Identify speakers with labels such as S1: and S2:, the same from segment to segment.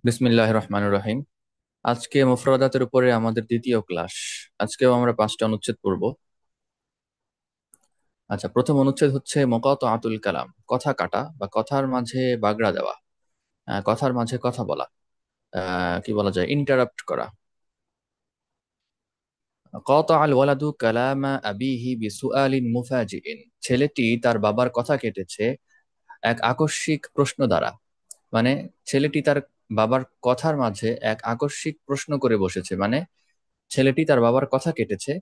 S1: বিসমিল্লাহির রহমানির রহিম। আজকে মুফরাদাতের উপরে আমাদের দ্বিতীয় ক্লাস। আজকেও আমরা 5টা অনুচ্ছেদ পড়ব। আচ্ছা, প্রথম অনুচ্ছেদ হচ্ছে মুকাতাআতুল কালাম, কথা কাটা বা কথার মাঝে বাগড়া দেওয়া। কথার মাঝে কথা বলা, কি বলা যায়, ইন্টারাপ্ট করা। কাতাআল ওয়ালাদু কালামা আবিহি বিসুআলিন মুফাজিইন, ছেলেটি তার বাবার কথা কেটেছে এক আকস্মিক প্রশ্ন দ্বারা। মানে ছেলেটি তার বাবার কথার মাঝে এক আকস্মিক প্রশ্ন করে বসেছে, মানে ছেলেটি তার বাবার কথা কেটেছে,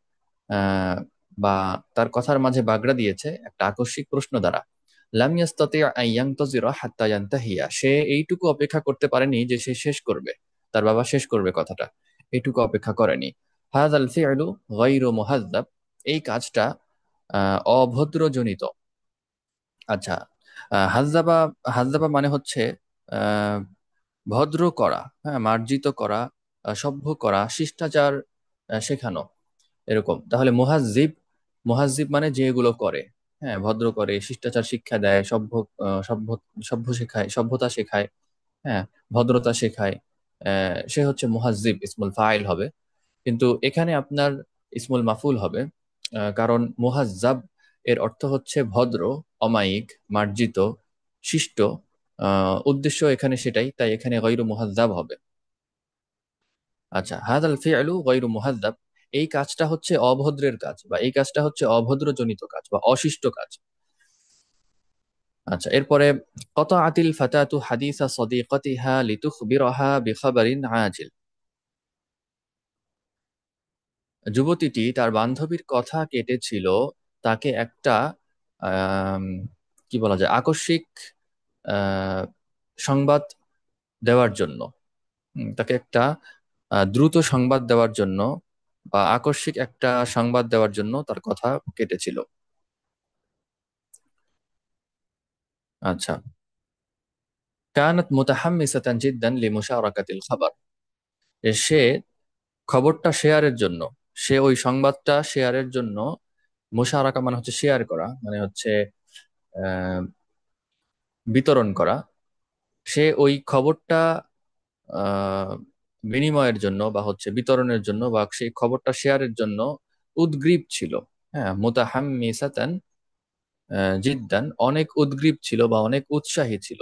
S1: আহ, বা তার কথার মাঝে বাগড়া দিয়েছে একটা আকস্মিক প্রশ্ন দ্বারা। লাম ইয়াস্তাতি আন ইয়ানতাজিরা হাত্তা ইয়ানতাহিয়া, সে এইটুকু অপেক্ষা করতে পারেনি যে সে শেষ করবে, তার বাবা শেষ করবে কথাটা, এইটুকু অপেক্ষা করেনি। হাযাল ফি'লু গায়রু মুহাযযাব, এই কাজটা অভদ্রজনিত। আচ্ছা, হাজ্জাবা, হাজ্জাবা মানে হচ্ছে আহ ভদ্র করা, হ্যাঁ, মার্জিত করা, সভ্য করা, শিষ্টাচার শেখানো, এরকম। তাহলে মুহাজ্জিব, মুহাজ্জিব মানে যে এগুলো করে, হ্যাঁ, ভদ্র করে, শিষ্টাচার শিক্ষা দেয়, সভ্য সভ্য শেখায়, সভ্যতা শেখায়, হ্যাঁ, ভদ্রতা শেখায়, সে হচ্ছে মুহাজ্জিব, ইসমুল ফাইল হবে। কিন্তু এখানে আপনার ইসমুল মাফুল হবে, কারণ মুহাজ্জাব এর অর্থ হচ্ছে ভদ্র, অমায়িক, মার্জিত, শিষ্ট। উদ্দেশ্য এখানে সেটাই, তাই এখানে গৈরু মুহাজ্জাব হবে। আচ্ছা, হাদাল ফি'লু গায়রু মুহাদ্দাব, এই কাজটা হচ্ছে অভদ্রের কাজ, বা এই কাজটা হচ্ছে অভদ্রজনিত কাজ বা অশিষ্ট কাজ। আচ্ছা, এরপরে কতাআতিল ফাতাতু হাদিসা সাদিকাতিহা লিতুখবিরাহা বিখাবারিন আজিল, যুবতীটি তার বান্ধবীর কথা কেটেছিল তাকে একটা আম, কি বলা যায়, আকস্মিক আহ, সংবাদ দেওয়ার জন্য। তাকে একটা দ্রুত সংবাদ দেওয়ার জন্য বা আকস্মিক একটা সংবাদ দেওয়ার জন্য তার কথা কেটেছিল। আচ্ছা, কানাত মুতাহাম্মিসাতান জিদ্দান লিমুশারাকাতিল খাবার, সে খবরটা শেয়ারের জন্য, সে ওই সংবাদটা শেয়ারের জন্য, মুশারাকা মানে হচ্ছে শেয়ার করা, মানে হচ্ছে আহ, বিতরণ করা। সে ওই খবরটা আহ, বিনিময়ের জন্য বা হচ্ছে বিতরণের জন্য বা সেই খবরটা শেয়ারের জন্য উদগ্রীব ছিল। হ্যাঁ, মুতাহাম্মিসাতান জিদ্দান, অনেক উদগ্রীব ছিল বা অনেক উৎসাহী ছিল,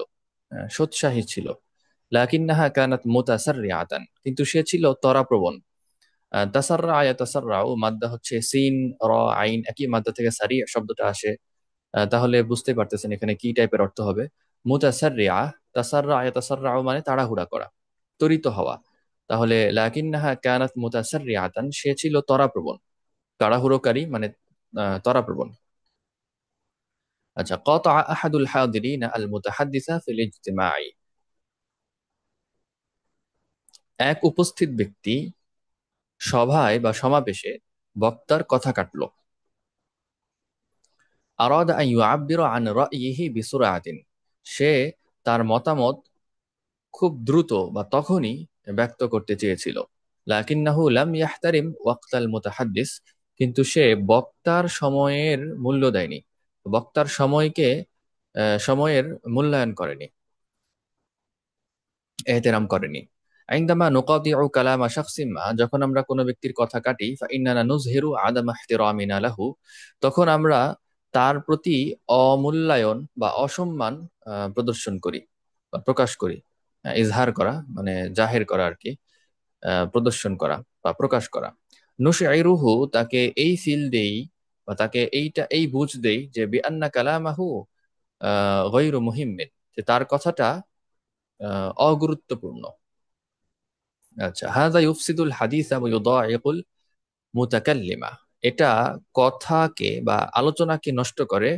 S1: সোৎসাহী ছিল। লাকিন্নাহা কানাত মুতাসাররিআতান, কিন্তু সে ছিল ত্বরাপ্রবণ। তাসাররা ইয়াতাসাররাউ মাদ্দা হচ্ছে সিন, র, আইন, একই মাদ্দা থেকে সারি শব্দটা আসে। তাহলে বুঝতে পারতেছেন এখানে কি টাইপের অর্থ হবে। মুতাসাররিআ, তাসাররা ইয়াতাসাররাউ মানে তাড়াহুড়া করা, ত্বরিত হওয়া। তাহলে লাকিন্নাহা কানাত মুতাসাররিআতান, সে ছিল ত্বরাপ্রবণ, তাড়াহুড়োকারী মানে ত্বরাপ্রবণ। আচ্ছা, ক্বাতাআ আহাদুল হাদিরিনা আল মুতাহাদ্দিসা ফিল ইজতিমাই, এক উপস্থিত ব্যক্তি সভায় বা সমাবেশে বক্তার কথা কাটল। আরাদা আন ইউআব্বিরা আন রাইয়িহি বিসুরআতিন, সে তার মতামত খুব দ্রুত বা তখনই ব্যক্ত করতে চেয়েছিল। লাকিন্নাহু লাম ইয়াহতারিম ওয়াক্তাল মুতাহাদ্দিস, কিন্তু সে বক্তার সময়ের মূল্য দেয়নি, বক্তার সময়কে, সময়ের মূল্যায়ন করেনি, এহতেরাম করেনি। আইন্দামা নুকাতিউ কালামা শাখসিন মা, যখন আমরা কোনো ব্যক্তির কথা কাটি, ফাইন্নানা নুজহিরু আদামা ইহতিরামিনা লাহু, তখন আমরা তার প্রতি অমূল্যায়ন বা অসম্মান প্রদর্শন করি বা প্রকাশ করি। ইজহার করা মানে জাহের করা আর কি, প্রদর্শন করা বা প্রকাশ করা। নুশঈরুহু, তাকে এই ফিল দেই বা তাকে এইটা এই বুঝ দেই যে বিআন্না কালামাহু গায়রু মুহিম্মিন, যে তার কথাটা অগুরুত্বপূর্ণ। আচ্ছা, হাযা ইউফসিদুল হাদিসা ওয়া ইউদাইকুল মুতাকাল্লিমা, এটা কথাকে বা আলোচনাকে নষ্ট করে,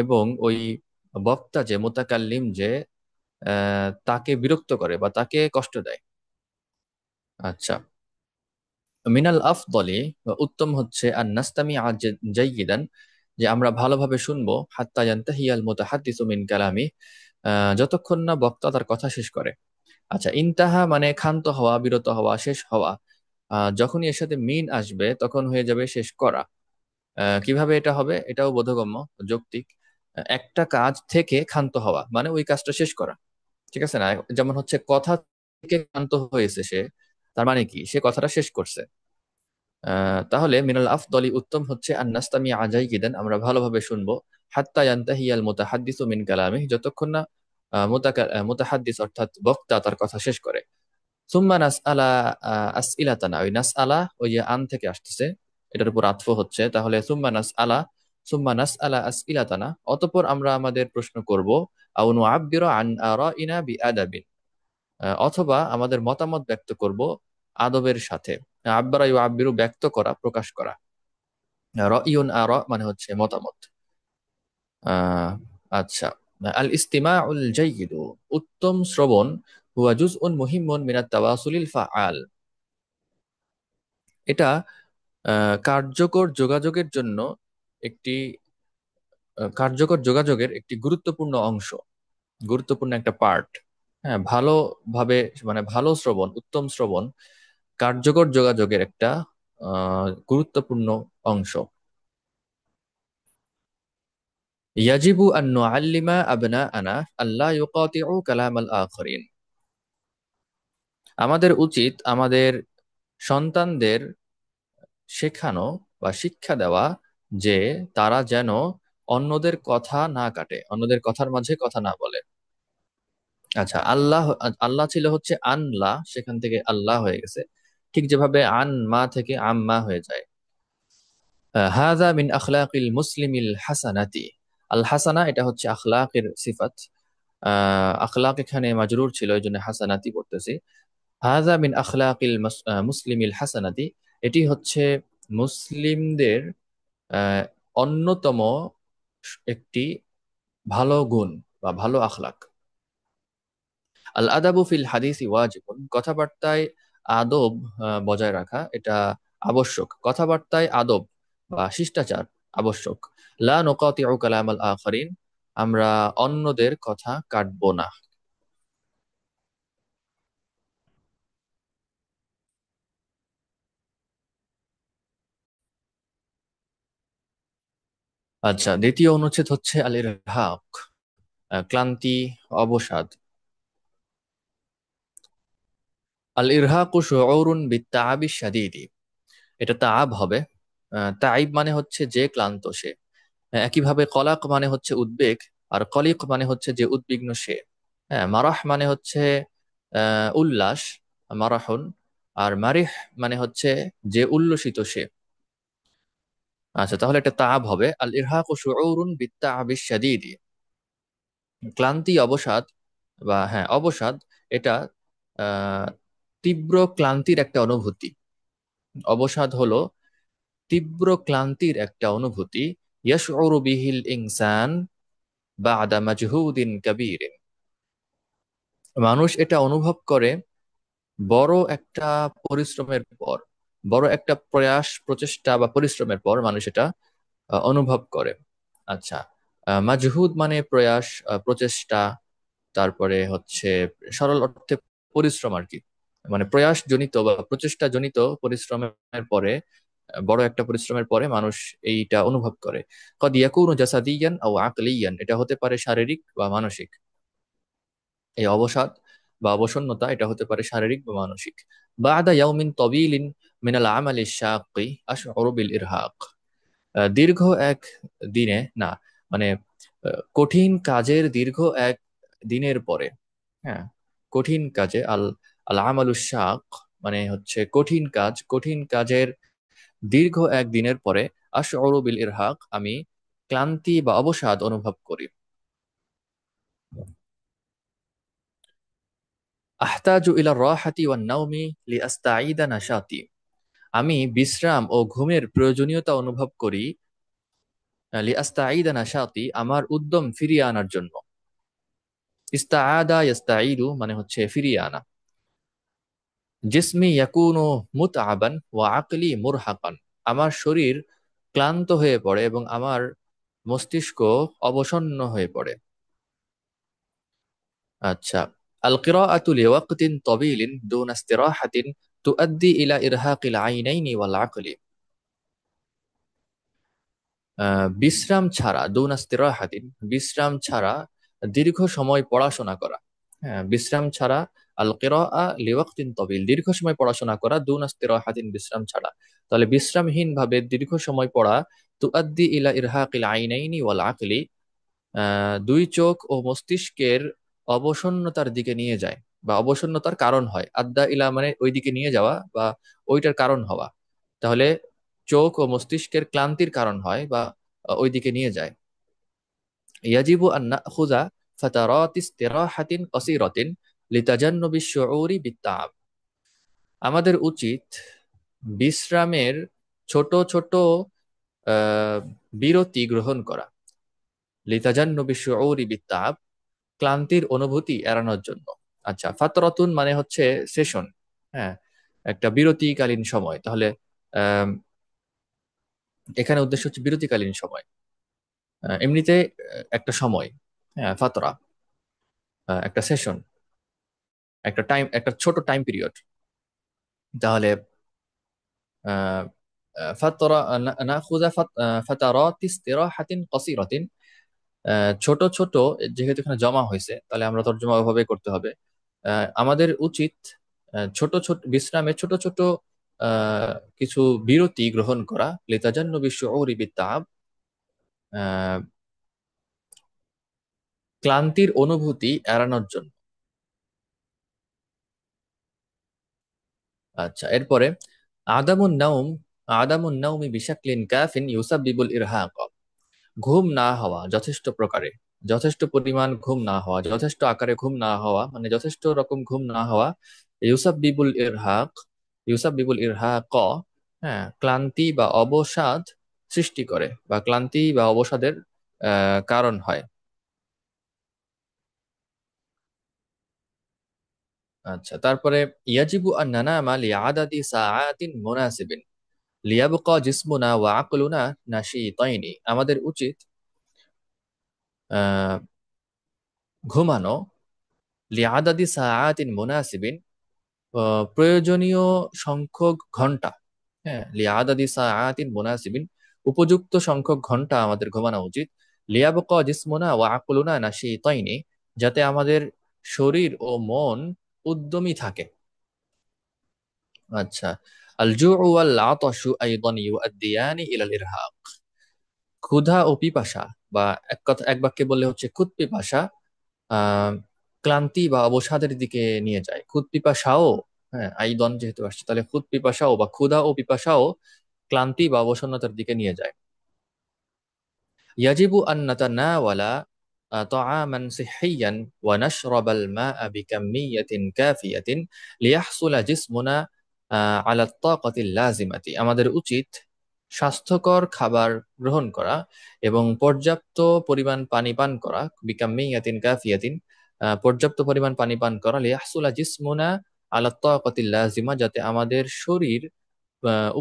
S1: এবং ওই বক্তা যে মুতাকাল্লিম যে, তাকে বিরক্ত করে বা তাকে কষ্ট দেয়। আচ্ছা, মিনাল আফদলি, উত্তম হচ্ছে আন নাস্তামি জাইয়িদান, যে আমরা ভালোভাবে শুনবো, হাত্তা ইয়ানতাহিয়াল মুতাহাদ্দিসু মিন কালামি, যতক্ষণ না বক্তা তার কথা শেষ করে। আচ্ছা, ইনতাহা মানে ক্ষান্ত হওয়া, বিরত হওয়া, শেষ হওয়া। যখনই এর সাথে মিন আসবে তখন হয়ে যাবে শেষ করা। কিভাবে এটা হবে, এটাও বোধগম্য, যৌক্তিক। একটা কাজ থেকে ক্ষান্ত হওয়া মানে ওই কাজটা শেষ করা। ঠিক আছে না? যেমন হচ্ছে কথা থেকে ক্লান্ত হয়েছে সে, তার মানে কি সে কথাটা শেষ করছে। তাহলে মিনাল আফদলি উত্তম হচ্ছে আন্নাস্তামি আজাই গিদেন, আমরা ভালোভাবে শুনবো, হাত্তা ইয়ান্তাহিয়াল মুতাহাদ্দিসু মিন কালামিহি, যতক্ষণ না মুতাহাদ্দিস অর্থাৎ বক্তা তার কথা শেষ করে। সুম্মা নাসআলা আসইলাতানা, ওই নাসআলা ওই যে আন থেকে আসতেছে, এটার উপর আতফ হচ্ছে, তাহলে সুম্মা নাসআলা আসইলাতানা, অতঃপর আমরা আমাদের প্রশ্ন করব, আও নুআব্বিরু আন আরাইনা বিআদাবিন, অথবা আমাদের মতামত ব্যক্ত করব আদবের সাথে। আব্বারা ইউআব্বিরু ব্যক্ত করা, প্রকাশ করা। রাইউন আরা মানে হচ্ছে মতামত। আহ আচ্ছা, আল ইস্তিমাউল জাইয়িদু, উত্তম শ্রবণ, হুয়া জুজউন মুহিম্মুন মিনাত তাওয়াসুলিল ফাআল, এটা কার্যকর যোগাযোগের জন্য একটি কার্যকর যোগাযোগের একটি গুরুত্বপূর্ণ অংশ, গুরুত্বপূর্ণ একটা পার্ট। হ্যাঁ, ভালোভাবে মানে ভালো শ্রবণ, উত্তম শ্রবণ কার্যকর যোগাযোগের একটা গুরুত্বপূর্ণ অংশ। ইয়াজিবু আন নুআল্লিমা আবনাআনা আল্লা ইউকাতিউ কালাম আল আখরিন, আমাদের উচিত আমাদের সন্তানদের শেখানো বা শিক্ষা দেওয়া যে তারা যেন অন্যদের কথা না কাটে, অন্যদের কথার মাঝে কথা না বলে। আচ্ছা, আল্লাহ, আল্লাহ ছিল হচ্ছে আনলা, সেখান থেকে আল্লাহ হয়ে গেছে, ঠিক যেভাবে আন মা থেকে আম্মা হয়ে যায়। হাযা মিন আখলাকিল মুসলিমিল হাসানাতি, আল হাসানা এটা হচ্ছে আখলাকের সিফাত। আখলাক এখানে মাজরুর ছিল, এই জন্য হাসানাতি পড়তেছি। হাযা মিন আখলাকিল মুসলিমিল হাসানাতি, এটি হচ্ছে মুসলিমদের আহ, অন্যতম একটি ভালো গুণ বা ভালো আখলাক। আল আদাবু ফিল হাদিসি ওয়াজিবুন, কথাবার্তায় আদব বজায় রাখা এটা আবশ্যক, কথাবার্তায় আদব বা শিষ্টাচার আবশ্যক। লা নুকাতিউ কালাম আল আখরিন, আমরা অন্যদের কথা কাটবো না। আচ্ছা, দ্বিতীয় অনুচ্ছেদ হচ্ছে আল ইরহাক, ক্লান্তি, অবসাদ। আল ইরহাকু শুউরুন বিত্তাআবি শাদীদি, এটা তাআব হবে। তাইব মানে হচ্ছে যে ক্লান্ত সে। একইভাবে কলাক মানে হচ্ছে উদ্বেগ, আর কলিক মানে হচ্ছে যে উদ্বিগ্ন সে। হ্যাঁ, মারাহ মানে হচ্ছে উল্লাস, মারাহুন। আর মারিহ মানে হচ্ছে যে উল্লসিত সে। আচ্ছা, তাহলে এটা তাআব হবে, আল ইরহাকু শুউরুন বিত্তাআবি শাদীদি, ক্লান্তি, অবসাদ, বা হ্যাঁ অবসাদ, এটা আহ তীব্র ক্লান্তির একটা অনুভূতি। অবসাদ হলো তীব্র ক্লান্তির একটা অনুভূতি। ইয়াশউরু বিহিল ইনসান বা'দা মাজহুদিন কাবীরিন, মানুষ এটা অনুভব করে বড় একটা পরিশ্রমের পর, বড় একটা প্রয়াস, প্রচেষ্টা বা পরিশ্রমের পর মানুষ এটা অনুভব করে। আচ্ছা, মাজহুদ মানে প্রয়াস, প্রচেষ্টা, তারপরে হচ্ছে সরল অর্থে পরিশ্রম আর কি। মানে প্রয়াস জনিত বা প্রচেষ্টা জনিত পরিশ্রমের পরে, বড় একটা পরিশ্রমের পরে মানুষ এইটা অনুভব করে। কদ ইয়াকুনু জাসাদিয়ান আও আকলিয়ান, এটা হতে পারে শারীরিক বা মানসিক। এই অবসাদ বা অবসন্নতা এটা হতে পারে শারীরিক বা মানসিক। বাদা ইয়াউমিন তাবিলিন মিনাল আমালি শাক্কি আশউরু বিল ইরহাক, দীর্ঘ এক দিনে না, মানে কঠিন কাজের দীর্ঘ এক দিনের পরে। হ্যাঁ, কঠিন কাজে আল আল আমালু শাক মানে হচ্ছে কঠিন কাজ, কঠিন কাজের দীর্ঘ এক দিনের পরে আশউরু বিল ইরহাক, আমি ক্লান্তি বা অবসাদ অনুভব করি। আহতাজু ইলা রাহাতি ওয়ান নাওমি লিআস্তাঈদা নাশাতি, আমি বিশ্রাম ও ঘুমের প্রয়োজনীয়তা অনুভব করি, লিআস্তাঈদা নাশাতি, আমার উদ্যম ফিরিয়ে আনার জন্য। ইস্তাআদা ইস্তাঈদু মানে হচ্ছে ফিরিয়ে আনা। জিসমি ইয়াকুনু মুতআবান ওয়া আকলি মুরহাকান, আমার শরীর ক্লান্ত হয়ে পড়ে এবং আমার মস্তিষ্ক অবসন্ন হয়ে পড়ে। আচ্ছা, আল কিরাআতু লিওয়াক্তিন তাবিলিন দুনা ইস্তিরাহাতিন তুআদ্দি ইলা ইরহাকিল আইনাইনি ওয়াল আকলি, বিশ্রাম ছাড়া, দুনা ইস্তিরাহাতিন বিশ্রাম ছাড়া দীর্ঘ সময় পড়াশোনা করা, হ্যাঁ, বিশ্রাম ছাড়া। আল কিরাআ লিওয়াক্তিন তবিল, দীর্ঘ সময় পড়াশোনা করা, দুন ইস্তিরাহাতিন, বিশ্রাম ছাড়া। তাহলে বিশ্রামহীন ভাবে দীর্ঘ সময় পড়া তুআদ্দি ইলা ইরহাকিল আইনাইনি ওয়াল আকলি, দুই চোখ ও মস্তিষ্কের অবসন্নতার দিকে নিয়ে যায় বা অবসন্নতার কারণ হয়। আদ্দা ইলা মানে ওই দিকে নিয়ে যাওয়া বা ওইটার কারণ হওয়া। তাহলে চোখ ও মস্তিষ্কের ক্লান্তির কারণ হয় বা ওই দিকে নিয়ে যায়। ইয়াজিবু আন নাখুযা ফাতারাত ইস্তিরাহাতিন কাসীরাতিন লিতাজান্নুবি শুউরি বিত্তাব, আমাদের উচিত বিশ্রামের ছোট ছোট আহ, বিরতি গ্রহণ করা। লিতাজান্নুবি শুউরি বিত্তাব, ক্লান্তির অনুভূতি এড়ানোর জন্য। আচ্ছা, ফাতরাতুন মানে হচ্ছে সেশন। হ্যাঁ, একটা বিরতিকালীন সময়। তাহলে আহ, এখানে উদ্দেশ্য হচ্ছে বিরতিকালীন সময়। এমনিতে একটা সময়, হ্যাঁ ফাতরা, একটা সেশন, একটা টাইম, একটা ছোট টাইম পিরিয়ড। তাহলে আহ, ফাতরা নাখুযা ফাতারাত ইস্তিরাহাতিন কাসীরাতিন, ছোট ছোট, যেহেতু এখানে জমা হয়েছে তাহলে আমরা তর্জমা ওইভাবে করতে হবে। আমাদের উচিত ছোট ছোট বিশ্রামে ছোট ছোট আহ, কিছু বিরতি গ্রহণ করা, লিতাজান্নুবি শুউরি বিত্তাব, আহ, ক্লান্তির অনুভূতি এড়ানোর জন্য। আচ্ছা, এরপরে আদামুন নাউম, আদামুন নাউমি বিশাকলিন কাফিন ইউসাব্বিবুল ইরহাক, ঘুম না হওয়া যথেষ্ট প্রকারে, যথেষ্ট পরিমাণ ঘুম না হওয়া, যথেষ্ট আকারে ঘুম না হওয়া, মানে যথেষ্ট রকম ঘুম না হওয়া, ইউসাব্বিবুল ইরহাক, ইউসাব্বিবুল ইরহাক, হ্যাঁ, ক্লান্তি বা অবসাদ সৃষ্টি করে বা ক্লান্তি বা অবসাদের কারণ হয়। আচ্ছা, তারপরে ইয়াজিবু আন নানামা লিআদাদি সাআতিন মুনাসিবিন লিয়াবকা জিসমুনা ওয়া আকলুনা নাশীতাইনি, আমাদের উচিত আহ ঘুমানো লিআদাদি সাআতিন মুনাসিবিন, প্রয়োজনীয় সংখ্যক ঘন্টা। হ্যাঁ, লিআদাদি সাআতিন মুনাসিবিন, উপযুক্ত সংখ্যক ঘন্টা আমাদের ঘুমানো উচিত। লিয়াবকা জিসমুনা ওয়া আকলুনা নাশীতাইনি, যাতে আমাদের শরীর ও মন উদ্যমী থাকে। আচ্ছা, আল জুউ ওয়াল আতাশু আইদান ইউআদ্দিয়ানি ইলাল ইরহাক, ক্ষুধা ও পিপাসা, বা এক কথা এক বাক্যে বললে হচ্ছে খুদ পিপাসা, আহ ক্লান্তি বা অবসাদের দিকে নিয়ে যায়। খুদ পিপাসাও, হ্যাঁ আইদন যেহেতু আসছে তাহলে খুদ পিপাসাও বা ক্ষুধা ও পিপাসাও ক্লান্তি বা অবসন্নতার দিকে নিয়ে যায়। ইয়াজিবু আন নাতানাওয়ালা طعاما صحيا ونشرب الماء بكمية كافية ليحصل جسمنا على الطاقة اللازمة, আমাদের উচিত স্বাস্থ্যকর খাবার গ্রহণ করা এবং পর্যাপ্ত পরিমাণ পানি পান করা, বিকাম্মিয়াতিন কাফিয়াতিন, পর্যাপ্ত পরিমাণ পানি পান করা, লিয়াহসুলা জিসমুনা আলা তাকাতিল লাজিমা, যাতে আমাদের শরীর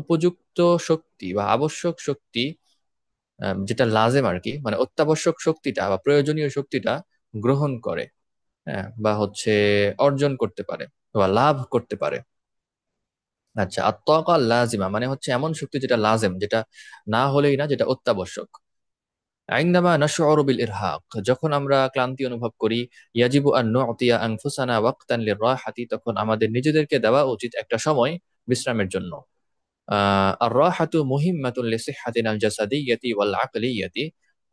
S1: উপযুক্ত শক্তি বা আবশ্যক শক্তি, যেটা লাজেম আর কি, মানে অত্যাবশ্যক শক্তিটা বা প্রয়োজনীয় শক্তিটা গ্রহণ করে, হ্যাঁ, বা হচ্ছে অর্জন করতে পারে বা লাভ করতে পারে। আচ্ছা, আত্তাকা লাজিমা মানে হচ্ছে এমন শক্তি যেটা লাজেম, যেটা না হলেই না, যেটা অত্যাবশ্যক। আইন্দামা নাশউরু বিল ইরহাক, যখন আমরা ক্লান্তি অনুভব করি, ইয়াজিবু আন নু'তিয়া আনফুসানা ওয়াক্তান লিররাহাতি, তখন আমাদের নিজেদেরকে দেওয়া উচিত একটা সময় বিশ্রামের জন্য। আর রাহাতু মুহিম্মাতুন লিসিহহাতিনা আল জাসাদিয়্যাতি ওয়াল আকলিয়্যাতি,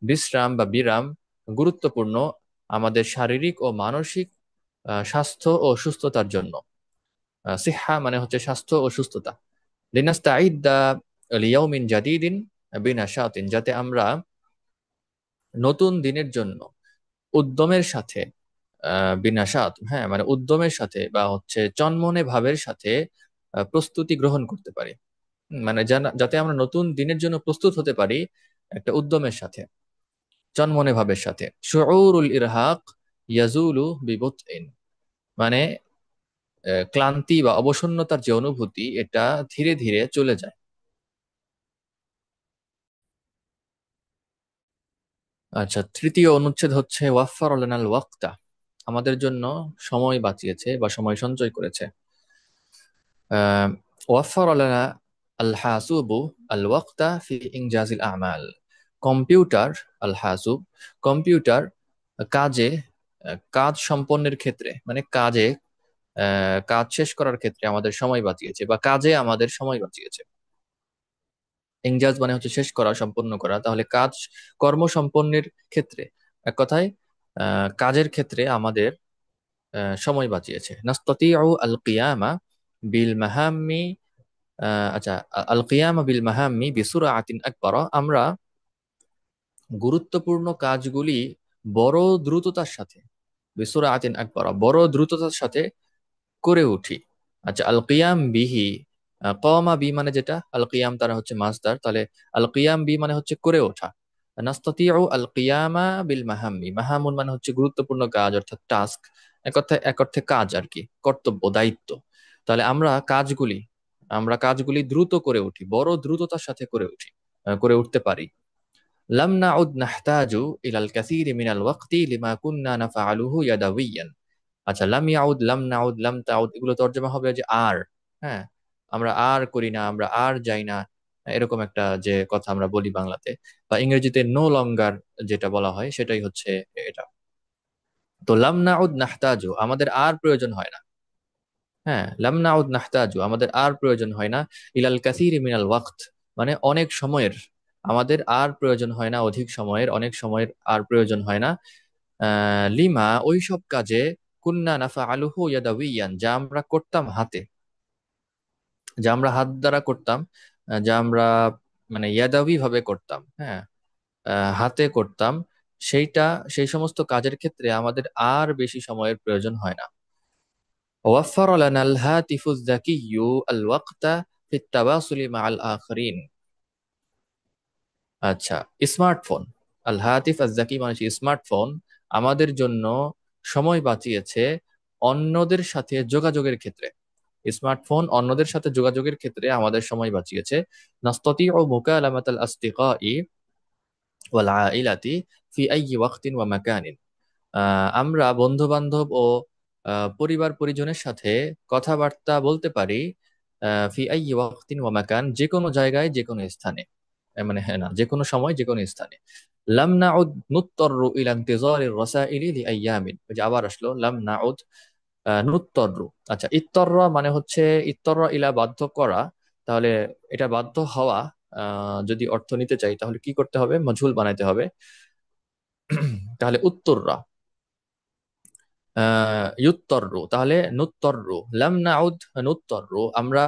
S1: বিশ্রাম বা বিরাম গুরুত্বপূর্ণ আমাদের শারীরিক ও মানসিক স্বাস্থ্য ও সুস্থতার জন্য। সিহহা মানে হচ্ছে স্বাস্থ্য ও সুস্থতা। লিনাস্তাইদ্দা লিয়াউমিন জাদিদিন বিনাশাতিন, যাতে আমরা নতুন দিনের জন্য উদ্যমের সাথে, বিনাশাত, হ্যাঁ মানে উদ্যমের সাথে বা হচ্ছে চনমনে ভাবের সাথে প্রস্তুতি গ্রহণ করতে পারি। মানে যাতে আমরা নতুন দিনের জন্য প্রস্তুত হতে পারি একটা উদ্যমের সাথে, চনমনে ভাবের সাথে। শুউরুল ইরহাক ইয়াজুলু বিবতইন, মানে ক্লান্তি বা অবসন্নতার যে অনুভূতি এটা ধীরে ধীরে চলে যায়। আচ্ছা, তৃতীয় অনুচ্ছেদ হচ্ছে ওয়াফার লানাল ওয়াক্তা, আমাদের জন্য সময় বাঁচিয়েছে বা সময় সঞ্চয় করেছে। ওয়াফার লানা আল হাসুবু আল ওয়াক্তা ফি ইনজাজিল আমাল, কম্পিউটার, আল হাসুব কম্পিউটার কাজে কাজ সম্পন্নের ক্ষেত্রে, মানে কাজে কাজ শেষ করার ক্ষেত্রে আমাদের সময় বাঁচিয়েছে, বা কাজে আমাদের সময় বাঁচিয়েছে। ইংজাজ মানে হচ্ছে শেষ করা, সম্পন্ন করা। তাহলে কাজ, কর্ম সম্পন্নের ক্ষেত্রে, এক কথায় কাজের ক্ষেত্রে আমাদের সময় বাঁচিয়েছে। নাস্তাতিউ আল কিয়ামা বিল মাহাম্মি, আচ্ছা, আল কিয়ামা বিল মাহাম্মি বিসুরাআতিন আকবার, আমরা গুরুত্বপূর্ণ কাজগুলি বড় দ্রুততার সাথে, বিসুরাআতিন আকবার, বড় দ্রুততার সাথে করে উঠি। আচ্ছা, আল কিয়াম বিহি, কমা বি মানে যেটা, আল কিয়াম তারা হচ্ছে মাসদার, তাহলে আল কিয়াম বি মানে হচ্ছে করে ওঠা। নাস্তাতিউ আল কিয়ামা বিল মাহাম্মি, মাহামুন মানে হচ্ছে গুরুত্বপূর্ণ কাজ অর্থাৎ টাস্ক, এক অর্থে কাজ আর কি, কর্তব্য, দায়িত্ব। তাহলে আমরা কাজগুলি দ্রুত করে উঠি, বড় দ্রুততার সাথে করে উঠি, করে উঠতে পারি। লাম নাউদ নাহতাজু ইলাল কাসীরি মিনাল ওয়াক্তি লিমা কুন্না নাফআলুহু ইয়াদাউইয়ান। আচ্ছা, লাম ইয়াউদ, লাম নাউদ, লাম তাউদ, এগুলো তর্জমা হবে যে আর, হ্যাঁ, আমরা আর করি না, আমরা আর যাই না, এরকম একটা যে কথা আমরা বলি বাংলাতে, বা ইংরেজিতে নো লঙ্গার যেটা বলা হয় সেটাই হচ্ছে এটা। তো লাম নাউদ নাহতাজু, আমাদের আর প্রয়োজন হয় না। হ্যাঁ, লাম নাউদ নাহতাজু, আমাদের আর প্রয়োজন হয় না। ইলাল কাসীরি মিনাল ওয়াক্ত, মানে অনেক সময়ের, আমাদের আর প্রয়োজন হয় না, অধিক সময়ের, অনেক সময়ের আর প্রয়োজন হয় না। লিমা, ওই সব কাজে, কুন্না নাফা আলুহু ইয়াদাউইয়ান, যা আমরা করতাম হাতে, যা আমরা হাত দ্বারা করতাম, যা আমরা মানে ইয়াদাউই ভাবে করতাম, হ্যাঁ, হাতে করতাম, সেইটা, সেই সমস্ত কাজের ক্ষেত্রে আমাদের আর বেশি সময়ের প্রয়োজন হয় না। ওয়াফার লানাল হাতিফুজ যাকিয়্যু আল ওয়াক্তা ফিত তাওয়াসুলি মাআল আখিরিন। আচ্ছা, স্মার্টফোন, আল হাতিফ আজ জাকি মানে স্মার্টফোন আমাদের জন্য সময় বাঁচিয়েছে অন্যদের সাথে যোগাযোগের ক্ষেত্রে। স্মার্টফোন অন্যদের সাথে যোগাযোগের ক্ষেত্রে আমাদের সময় বাঁচিয়েছে। নাস্তাতিউ মুকালামাতাল আসদিকাই ওয়াল আইলাতি ফি আইয়ি ওয়াক্তিন ওয়া মাকানিন, আমরা বন্ধু বান্ধব ও পরিবার পরিজনের সাথে কথাবার্তা বলতে পারি ফি আইয়ি ওয়াক্তিন ওয়া মাকান, যে কোনো জায়গায় যে কোনো স্থানে, মানে হ্যাঁ, না, যে কোনো সময় যে কোনো স্থানে। লাম নাউদ নুত্তরু ইলা ইন্তিজারির রাসাইলি লিআইয়ামিন, ওই যে আবার আসলো লাম নাউদ নুত্তরু। আচ্ছা, ইত্তররা মানে হচ্ছে, ইত্তররা ইলা বাধ্য করা, তাহলে এটা বাধ্য হওয়া। যদি অর্থ নিতে চাই তাহলে কি করতে হবে, মজহুল বানাইতে হবে। তাহলে উত্তররা, ইউত্তররু, তাহলে নুত্তররু, লাম নাউদ নুত্তররু, আমরা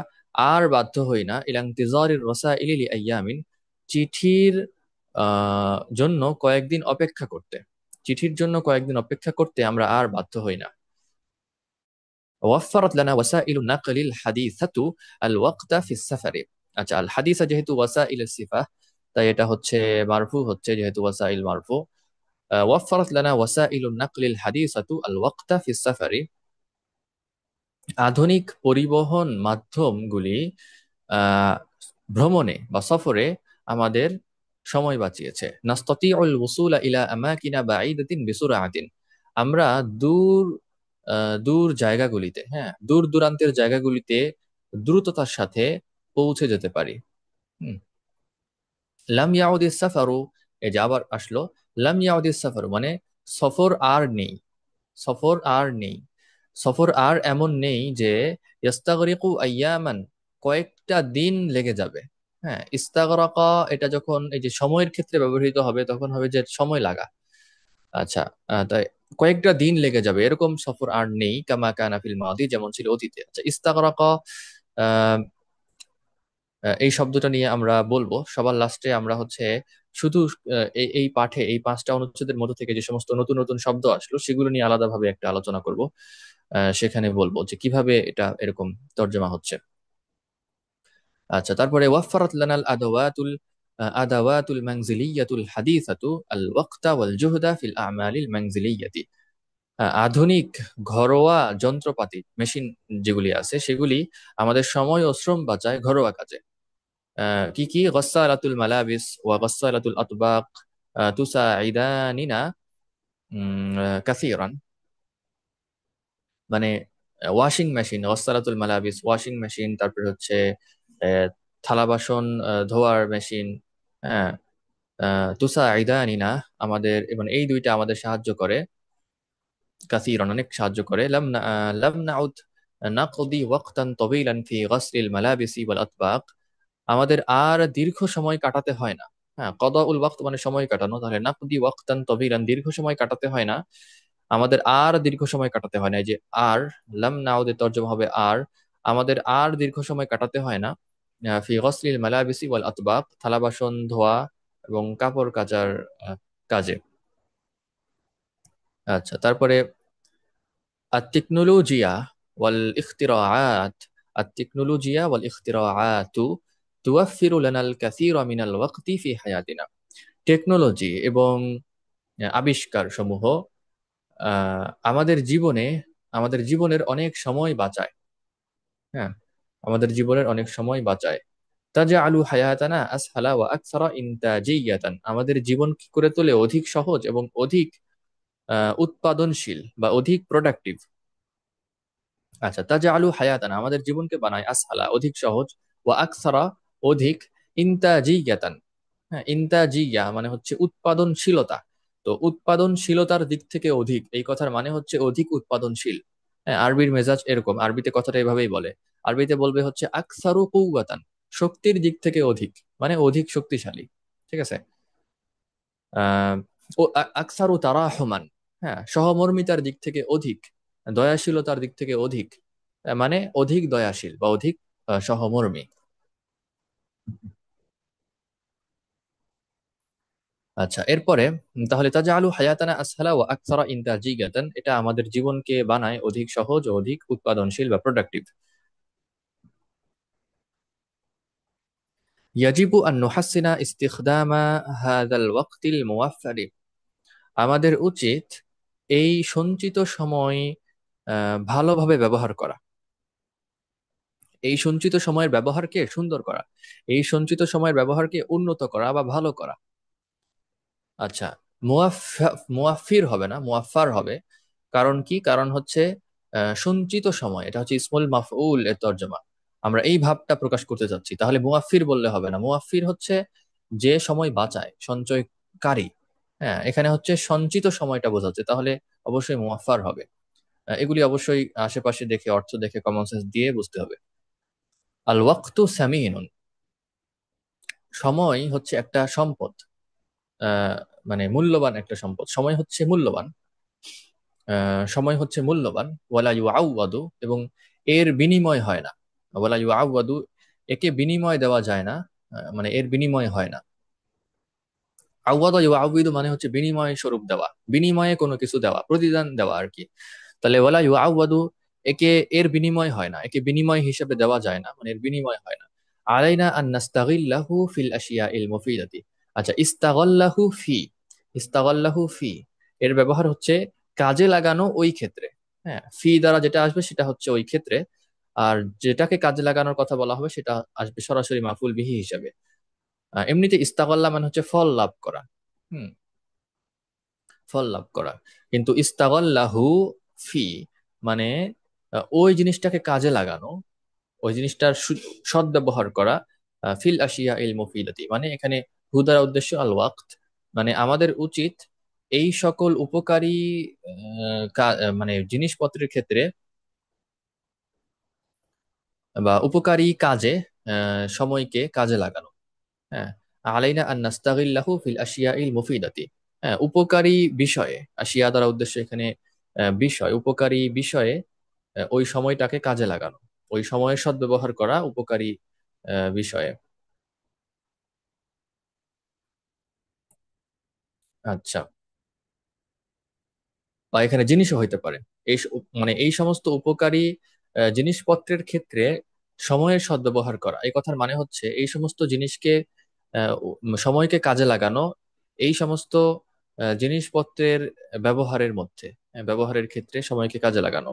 S1: আর বাধ্য হই না, ইলা ইন্তিজারির রাসাইলি লিআইয়ামিন, চিঠির জন্য কয়েকদিন অপেক্ষা করতে, চিঠির জন্য কয়েকদিন অপেক্ষা করতে আমরা আর বাধ্য হই না। ওয়াফারাত লানা ওয়াসাইলুন নাকলিল হাদিসাতু আল ওয়াক্তা ফিস সাফারি। আচ্ছা, আল হাদিসা যেহেতু ওয়াসাইল সিফা, তাই এটা হচ্ছে মারফু, হচ্ছে যেহেতু ওয়াসাইল মারফু। ওয়াফারাত লানা ওয়াসাইলুন নাকলিল হাদিসাতু আল ওয়াক্তা ফিস সাফারি, আধুনিক পরিবহন মাধ্যমগুলি আহ ভ্রমণে বা সফরে আমাদের সময় বাঁচিয়েছে। নাস্তাতিউল উসুলা ইলা আমাকিনা বাঈদাতিন বিসুরআতিন, আমরা দূর দূর জায়গাগুলিতে, হ্যাঁ, দূর দূরান্তের জায়গাগুলিতে দ্রুততার সাথে পৌঁছে যেতে পারি। হুম। লাম ইয়াউদিস সাফারু, এই যে আবার আসলো, লাম ইয়াউদিস সাফারু মানে সফর আর নেই, সফর আর নেই, সফর আর এমন নেই যে ইস্তাগরিকু আইয়ামান, কয়েকটা দিন লেগে যাবে। হ্যাঁ, ইস্তাগরাকা এটা যখন এই যে সময়ের ক্ষেত্রে ব্যবহৃত হবে তখন হবে যে সময় লাগা। আচ্ছা, তাই কয়েকটা দিন লেগে যাবে এরকম সফর আর নেই, কামা কানা ফিল মাদি, যেমন ছিল অতীতে। আচ্ছা, ইস্তাগরাকা, আহ এই শব্দটা নিয়ে আমরা বলবো সবার লাস্টে। আমরা হচ্ছে শুধু এই এই পাঠে এই 5টা অনুচ্ছেদের মধ্যে থেকে যে সমস্ত নতুন নতুন শব্দ আসলো সেগুলো নিয়ে আলাদাভাবে একটা আলোচনা করব। সেখানে বলবো যে কিভাবে এটা এরকম তর্জমা হচ্ছে। আচ্ছা, তারপরে ওয়াফারাত লানাল আদাওয়াতুল মানজিলিয়াতুল হাদিসাতু আল ওয়াক্তা ওয়াল জুহদা ফিল আমালিল মানজিলিয়াতি, আধুনিক ঘরোয়া যন্ত্রপাতি, মেশিন যেগুলি আছে সেগুলি আমাদের সময় ও শ্রম বাঁচায় ঘরোয়া কাজে। কি কি, গসালাতুল মালাবিস ওয়া গসালাতুল আতবাক তুসাইদানিনা কাসীরান, মানে ওয়াশিং মেশিন, গসালাতুল মালাবিস ওয়াশিং মেশিন, তারপরে হচ্ছে থালা বাসন ধোয়ার মেশিন, হ্যাঁ, তুসাইদানিনা আমাদের, এবং এই দুইটা আমাদের সাহায্য করে। কাসীরান অনেক সাহায্য করে। লাম নাউদ নাকদি ওয়াক্তান তাওয়ীলান ফি গাসলিল মালাবিসি ওয়াল আতবাক, আমাদের আর দীর্ঘ সময় কাটাতে হয় না। হ্যাঁ, কদাউল ওয়াক্ত মানে সময় কাটানো, তাহলে নাকদি ওয়াক্তান তাওয়ীলান দীর্ঘ সময় কাটাতে হয় না, আমাদের আর দীর্ঘ সময় কাটাতে হয় না। এই যে আর, লাম নাউদের তর্জমা হবে আর, আমাদের আর দীর্ঘ সময় কাটাতে হয় না ফি গসলিল মালাবিসি ওয়াল আতবাক, থালা বাসন ধোয়া এবং কাপড় কাচার কাজে। আচ্ছা, তারপরে التكنولوجيا والاختراعات التكنولوجيا والاختراعات توفر لنا الكثير من الوقت في حياتنا। টেকনোলজি এবং আবিষ্কার সমূহ আমাদের জীবনে, আমাদের জীবনের অনেক সময় বাঁচায়। হ্যাঁ, আমাদের জীবনের অনেক সময় বাঁচায়। তাজআলু হায়াতানা আসহালা ওয়া আকসারা ইনতাজিয়াতান, আমাদের জীবন কি করে তোলে অধিক সহজ এবং অধিক উৎপাদনশীল বা অধিক প্রোডাক্টিভ। আচ্ছা, তাজআলু হায়াতানা আমাদের জীবনকে বানায় আসহালা অধিক সহজ, ওয়া আকসারা অধিক, ইনতাজিয়াতান, হ্যাঁ ইনতাজিয়া মানে হচ্ছে উৎপাদনশীলতা। তো উৎপাদনশীলতার দিক থেকে অধিক, এই কথার মানে হচ্ছে অধিক উৎপাদনশীল। হ্যাঁ, আরবির মেজাজ এরকম, আরবিতে কথাটা এভাবেই বলে। আরবিতে বলবে হচ্ছে আকসারু কুওয়াতান, শক্তির দিক থেকে অধিক, মানে অধিক শক্তিশালী। ঠিক আছে। আহ ও আকসারু তারাহুমান, হ্যাঁ সহমর্মিতার দিক থেকে অধিক, দয়াশীলতার দিক থেকে অধিক, মানে অধিক দয়াশীল বা অধিক সহমর্মী। আচ্ছা, এরপরে তাহলে তাজআলু হায়াতানা আসহালা ওয়া আকসারা ইনতাজিয়াতান, এটা আমাদের জীবনকে বানায় অধিক সহজ ও অধিক উৎপাদনশীল বা প্রোডাক্টিভ। ইয়াজিবু আন নুহাসসিনা ইস্তিখদামা হাযাল ওয়াক্তিল মুওয়াফফারি, আমাদের উচিত এই সঞ্চিত সময় ভালোভাবে ব্যবহার করা, এই সঞ্চিত সময়ের ব্যবহারকে সুন্দর করা, এই সঞ্চিত সময়ের ব্যবহারকে উন্নত করা বা ভালো করা। আচ্ছা, মুয়াফফির হবে না, মুয়াফফার হবে। কারণ কি? কারণ হচ্ছে সঞ্চিত সময়, এটা হচ্ছে ইসমুল মাফউল এর তর্জমা। আমরা এই ভাবটা প্রকাশ করতে চাচ্ছি, তাহলে মুয়াফফির বললে হবে না। মুয়াফফির হচ্ছে যে সময় বাঁচায়, সঞ্চয়কারী। হ্যাঁ, এখানে হচ্ছে সঞ্চিত সময়টা বোঝাচ্ছে, তাহলে অবশ্যই মুয়াফফার হবে। এগুলি অবশ্যই আশেপাশে দেখে, অর্থ দেখে, কমন সেন্স দিয়ে বুঝতে হবে। আল ওয়াক্তু সামিনুন, সময় হচ্ছে একটা সম্পদ, আহ মানে মূল্যবান একটা সম্পদ। সময় হচ্ছে মূল্যবান, সময় হচ্ছে মূল্যবান। ওয়ালা ইউআওয়াদু, এবং এর বিনিময় হয় না। ওয়ালা ইউআওয়াদু, একে বিনিময় দেওয়া যায় না, মানে এর বিনিময় হয় না। আওয়াদা ইউআওয়িদু মানে হচ্ছে বিনিময় স্বরূপ দেওয়া, বিনিময়ে কোনো কিছু দেওয়া, প্রতিদান দেওয়া আর কি। তাহলে ওয়ালা ইউআওয়াদু, একে এর বিনিময় হয় না, একে বিনিময় হিসেবে দেওয়া যায় না, মানে এর বিনিময় হয় না। আলাইনা আন নাস্তাগিল্লাহু ফিল আশিয়াইল মুফিদাতি। আচ্ছা, ইস্তাগাল্লাহু ফি, ইস্তাগাল্লাহু ফি এর ব্যবহার হচ্ছে কাজে লাগানো ওই ক্ষেত্রে। হ্যাঁ, ফি দ্বারা যেটা আসবে সেটা হচ্ছে ওই ক্ষেত্রে, আর যেটাকে কাজে লাগানোর কথা বলা হবে সেটা আসবে সরাসরি মাফুল বিহি হিসাবে। এমনিতে ইস্তাগল্লা মানে হচ্ছে ফল লাভ করা। হুম, ফল লাভ করা। কিন্তু ইস্তাগল্লাহু ফি মানে ওই জিনিসটাকে কাজে লাগানো, ওই জিনিসটার সদ্ব্যবহার করা। ফিল আশিয়া ইল মুফিদাতি মানে এখানে হু দ্বারা উদ্দেশ্য আল ওয়াক্ত, মানে আমাদের উচিত এই সকল উপকারী মানে জিনিসপত্রের ক্ষেত্রে বা উপকারী কাজে সময়কে কাজে লাগানো। হ্যাঁ, আলাইনা আন নাস্তাগিল্লাহু ফিল আশিয়াইল মুফিদাতি। হ্যাঁ, উপকারী বিষয়ে, আশিয়া দ্বারা উদ্দেশ্য এখানে বিষয়, উপকারী বিষয়ে ওই সময়টাকে কাজে লাগানো, ওই সময়ের সদ্ব্যবহার করা উপকারী বিষয়ে। আচ্ছা, বা এখানে জিনিসও হইতে পারে। মানে এই সমস্ত উপকারী জিনিসপত্রের ক্ষেত্রে সময়ের সদ্ব্যবহার করা, এই কথার মানে হচ্ছে এই সমস্ত জিনিসকে সময়কে কাজে লাগানো, এই সমস্ত জিনিসপত্রের ব্যবহারের মধ্যে, ব্যবহারের ক্ষেত্রে সময়কে কাজে লাগানো।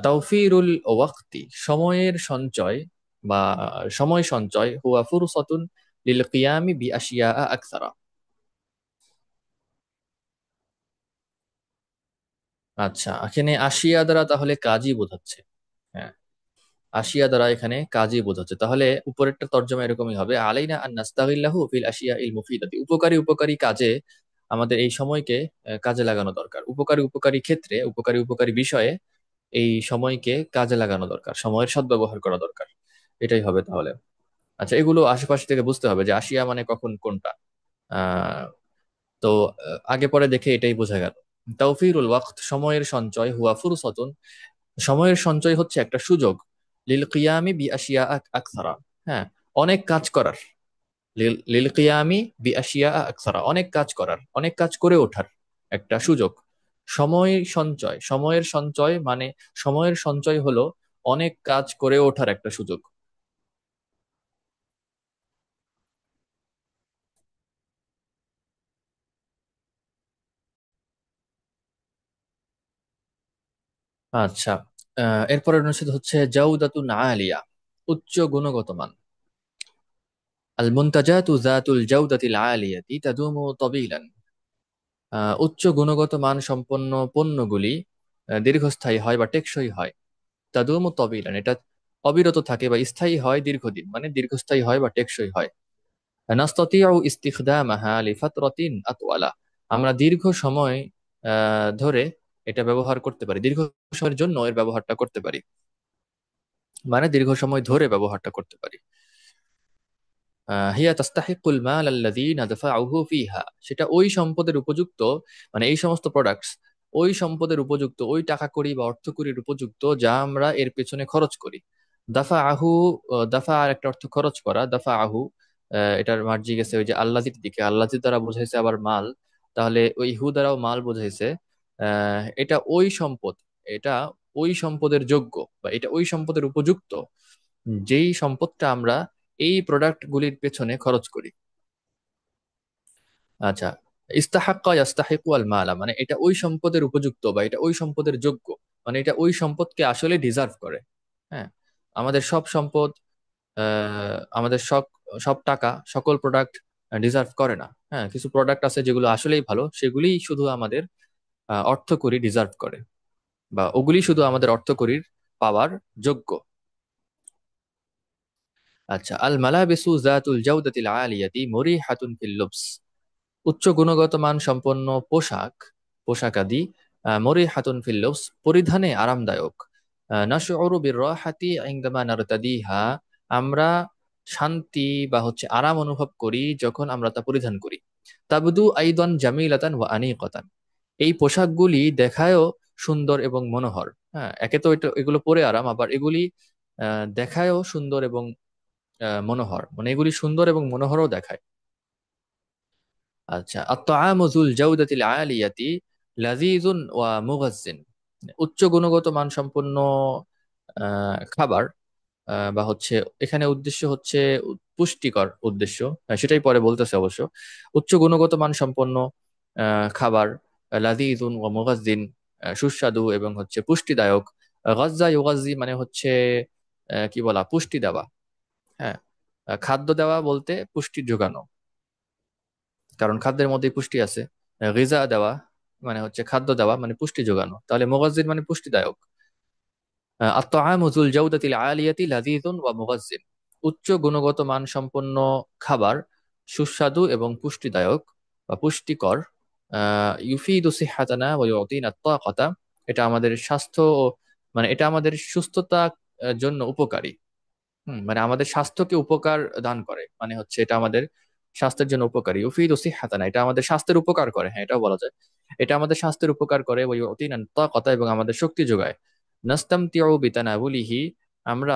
S1: তাওফিরুল ওয়াক্তি, সময়ের সঞ্চয় বা সময় সঞ্চয়, হুয়া ফুরসাতুন লিল কিয়ামি বি আশিয়া আকসারা। আচ্ছা, এখানে আশিয়া দ্বারা তাহলে কাজই বোঝাচ্ছে। হ্যাঁ, আশিয়া দ্বারা এখানে কাজই বোঝাচ্ছে, তাহলে উপরেরটা তর্জমা এরকমই হবে, আলাইনা আন নাস্তাগিল্লাহু ফিল আশিয়া ইল মুফিদাতি, উপকারী উপকারী কাজে আমাদের এই সময়কে কাজে লাগানো দরকার। উপকারী উপকারী ক্ষেত্রে, উপকারী উপকারী বিষয়ে এই সময়কে কাজে লাগানো দরকার, সময়ের সদ্ব্যবহার করা দরকার। এটাই হবে তাহলে। আচ্ছা, এগুলো আশেপাশে থেকে বুঝতে হবে যে আসিয়া মানে কখন কোনটা। আহ তো আগে পরে দেখে এটাই বোঝা গেল। তাওফিরুল ওয়াক্ত, সময়ের সঞ্চয়, হুয়া ফুরসাতুন, সময়ের সঞ্চয় হচ্ছে একটা সুযোগ, লিল কিয়ামি বি আশিয়া আকসারা, হ্যাঁ, অনেক কাজ করার, লিল কিয়ামি বি আশিয়া আকসারা, অনেক কাজ করার, অনেক কাজ করে ওঠার একটা সুযোগ। সময় সঞ্চয়, সময়ের সঞ্চয় মানে, সময়ের সঞ্চয় হলো অনেক কাজ করে ওঠার একটা সুযোগ। আচ্ছা, এরপরে অনুচ্ছেদ হচ্ছে জাউদাতুন আলিয়া, উচ্চ গুণগত মান। আল মুনতাজাতু যাতুল জাউদাতিল আলিয়াতি তাদুমু তাবিলান, উচ্চ গুণগত মান সম্পন্ন পণ্যগুলি দীর্ঘস্থায়ী হয় বা টেকসই হয়। তাদুমু তাবিলান, এটা অবিরত থাকে বা স্থায়ী হয় দীর্ঘদিন, মানে দীর্ঘস্থায়ী হয় বা টেকসই হয়। নাস্তাতিউ ইস্তিখদামাহা লিফাতরাতিন আতওয়ালা, আমরা দীর্ঘ সময় ধরে এটা ব্যবহার করতে পারি, দীর্ঘ সময়ের জন্য এর ব্যবহারটা করতে পারি, মানে দীর্ঘ সময় ধরে ব্যবহারটা করতে পারি। হিয়া তাস্তাহিকুল মাল আল্লাযী নাদফাউহু ফিহা, সেটা ওই সম্পদের উপযুক্ত, মানে এই সমস্ত প্রোডাক্টস ওই সম্পদের উপযুক্ত, ওই টাকা কড়ি বা অর্থ কড়ির উপযুক্ত যা আমরা এর পেছনে খরচ করি। দাফা আহু, দাফা আর একটা অর্থ খরচ করা, দাফা আহু, এটার মার্জি গেছে ওই যে আল্লাজির দিকে, আল্লাজির দ্বারা বোঝাইছে আবার মাল, তাহলে ওই হু দ্বারাও মাল বোঝাইছে। এটা ওই সম্পদ, এটা ওই সম্পদের যোগ্য, বা এটা ওই সম্পদের উপযুক্ত যেই সম্পদটা আমরা এই প্রোডাক্ট গুলির পেছনে খরচ করি। আচ্ছা, ইস্তাহাক্কা ইয়াস্তাহিকু আল মালা, মানে এটা ওই সম্পদের উপযুক্ত বা এটা ওই সম্পদের যোগ্য, মানে এটা ওই সম্পদকে আসলে ডিজার্ভ করে। হ্যাঁ, আমাদের সব সম্পদ, আমাদের সব সব টাকা, সকল প্রোডাক্ট ডিজার্ভ করে না। হ্যাঁ, কিছু প্রোডাক্ট আছে যেগুলো আসলেই ভালো, সেগুলিই শুধু আমাদের অর্থকড়ি ডিজার্ভ করে, বা ওগুলি শুধু আমাদের অর্থকড়ির পাওয়ার যোগ্য। আচ্ছা, আল মালাবিসু জাতুল জাউদাতিল আলিয়াতি মরিহাতুন ফিল লুবস, উচ্চ গুণগত মান সম্পন্ন পোশাক, পোশাকাদি, মরিহাতুন ফিল লুবস, পরিধানে আরামদায়ক। নাশউরু বিররাহাতি ইনদামা নারতাদিহা, আমরা শান্তি বা হচ্ছে আরাম অনুভব করি যখন আমরা তা পরিধান করি। তাবদু আইদান জামিলাতান ওয়া আনিকাতান, এই পোশাকগুলি দেখায়ও সুন্দর এবং মনোহর। হ্যাঁ, একে তো এগুলো পরে আরাম, আবার এগুলি দেখায়ও সুন্দর এবং মনোহর, মানে এগুলি সুন্দর এবং মনোহরও দেখায়। আচ্ছা, আত-তাআমু যুল জাওদাতিল আলিয়াতি লাযীযুন ওয়া মুগাজ্জিন, উচ্চ গুণগত মান সম্পন্ন খাবার, বা হচ্ছে এখানে উদ্দেশ্য হচ্ছে পুষ্টিকর উদ্দেশ্য, সেটাই পরে বলতেছে অবশ্য। উচ্চ গুণগত মান সম্পন্ন খাবার, লাযীযুন ওয়া মুগাজ্জিন, সুস্বাদু এবং হচ্ছে পুষ্টিদায়ক। গাজ্জা ইউগাজ্জি মানে হচ্ছে কি বলা, পুষ্টি দেওয়া। হ্যাঁ, খাদ্য দেওয়া বলতে পুষ্টি যোগানো, কারণ খাদ্যের মধ্যেই পুষ্টি আছে। গিজা দেওয়া মানে হচ্ছে খাদ্য দেওয়া, মানে পুষ্টি যোগানো, তাহলে মুগাজ্জিন মানে পুষ্টিদায়ক। আত-তাআমু যুল জাওদাতিল আলিয়াতি লাযীযুন ওয়া মুগাজ্জিন, উচ্চ গুণগত মান সম্পন্ন খাবার, সুস্বাদু এবং পুষ্টিদায়ক বা পুষ্টিকর। ইউফিদু সিহহাতানা ওয়া ইউতিনা আত-তাকাতা, এটা আমাদের স্বাস্থ্য মানে এটা আমাদের সুস্থতা জন্য উপকারী। মানে আমাদের স্বাস্থ্যকে উপকার দান করে, মানে হচ্ছে এটা আমাদের স্বাস্থ্যের জন্য উপকারী। ইউফিদু সিহহাতানা, এটা আমাদের স্বাস্থ্যের উপকার করে, হ্যাঁ এটাও বলা যায়। এটা আমাদের স্বাস্থ্যের উপকার করে, ওই অতিনান তাকাতা, এবং আমাদের শক্তি যোগায়। নাস্তামতিউ বিতানাবুলিহি, আমরা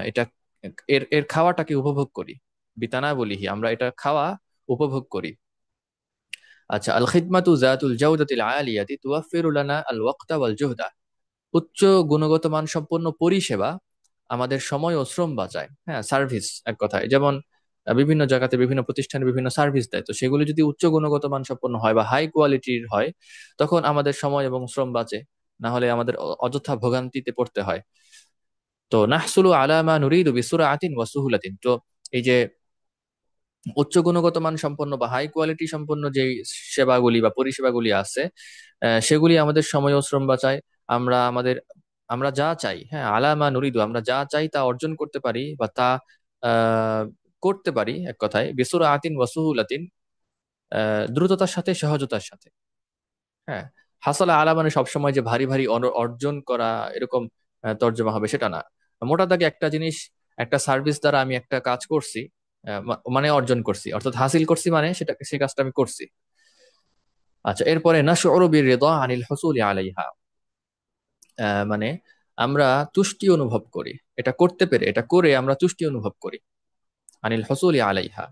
S1: এটা এর এর খাওয়াটাকে উপভোগ করি। বিতানাবুলিহি, আমরা এটা খাওয়া উপভোগ করি। আচ্ছা, আল খিদমাতু যাতুল জাওদাতিল আলিয়াতি তুওয়াফফিরু লানা আল ওয়াক্তা ওয়াল জুহদা, উচ্চ গুণগত মান সম্পন্ন পরিষেবা আমাদের সময় ও শ্রম বাঁচায়। হ্যাঁ, সার্ভিস এক কথায়, যেমন বিভিন্ন জায়গাতে বিভিন্ন প্রতিষ্ঠানে বিভিন্ন সার্ভিস দেয়, তো সেগুলো যদি উচ্চ গুণগত মান সম্পন্ন হয় বা হাই কোয়ালিটির হয়, তখন আমাদের সময় এবং শ্রম বাঁচে, না হলে আমাদের অযথা ভোগান্তিতে পড়তে হয়। তো নাহসুলু আলা মা নুরিদু বিসুরাআতিন ওয়া সুহুলাতিন, তো এই যে উচ্চ গুণগত মান সম্পন্ন বা হাই কোয়ালিটি সম্পন্ন যে সেবাগুলি বা পরিষেবাগুলি আছে, সেগুলি আমাদের সময় ও শ্রম বাঁচায়। আমরা যা চাই, হ্যাঁ, আলামা নুরিদু, আমরা যা চাই তা অর্জন করতে পারি বা তা আহ, করতে পারি এক কথায়, বিসুরা আতিন ওয়াসুহুলাতিন, দ্রুততার সাথে, সহজতার সাথে। হ্যাঁ, হাসলা আলা মানে সবসময় যে ভারী ভারী অর্জন করা এরকম তর্জমা হবে সেটা না। মোটা দাগে একটা জিনিস, একটা সার্ভিস দ্বারা আমি একটা কাজ করছি, মানে অর্জন করছি, অর্থাৎ হাসিল করছি, মানে সেটা সেই কাজটা আমি করছি। আচ্ছা, এরপরে নাশউরু বির-রিদা আনিল হুসুলি আলাইহা, মানে আমরা তুষ্টি অনুভব করি এটা করতে পেরে, এটা করে আমরা তুষ্টি অনুভব করি। আনিল হুসুলি আলাইহা,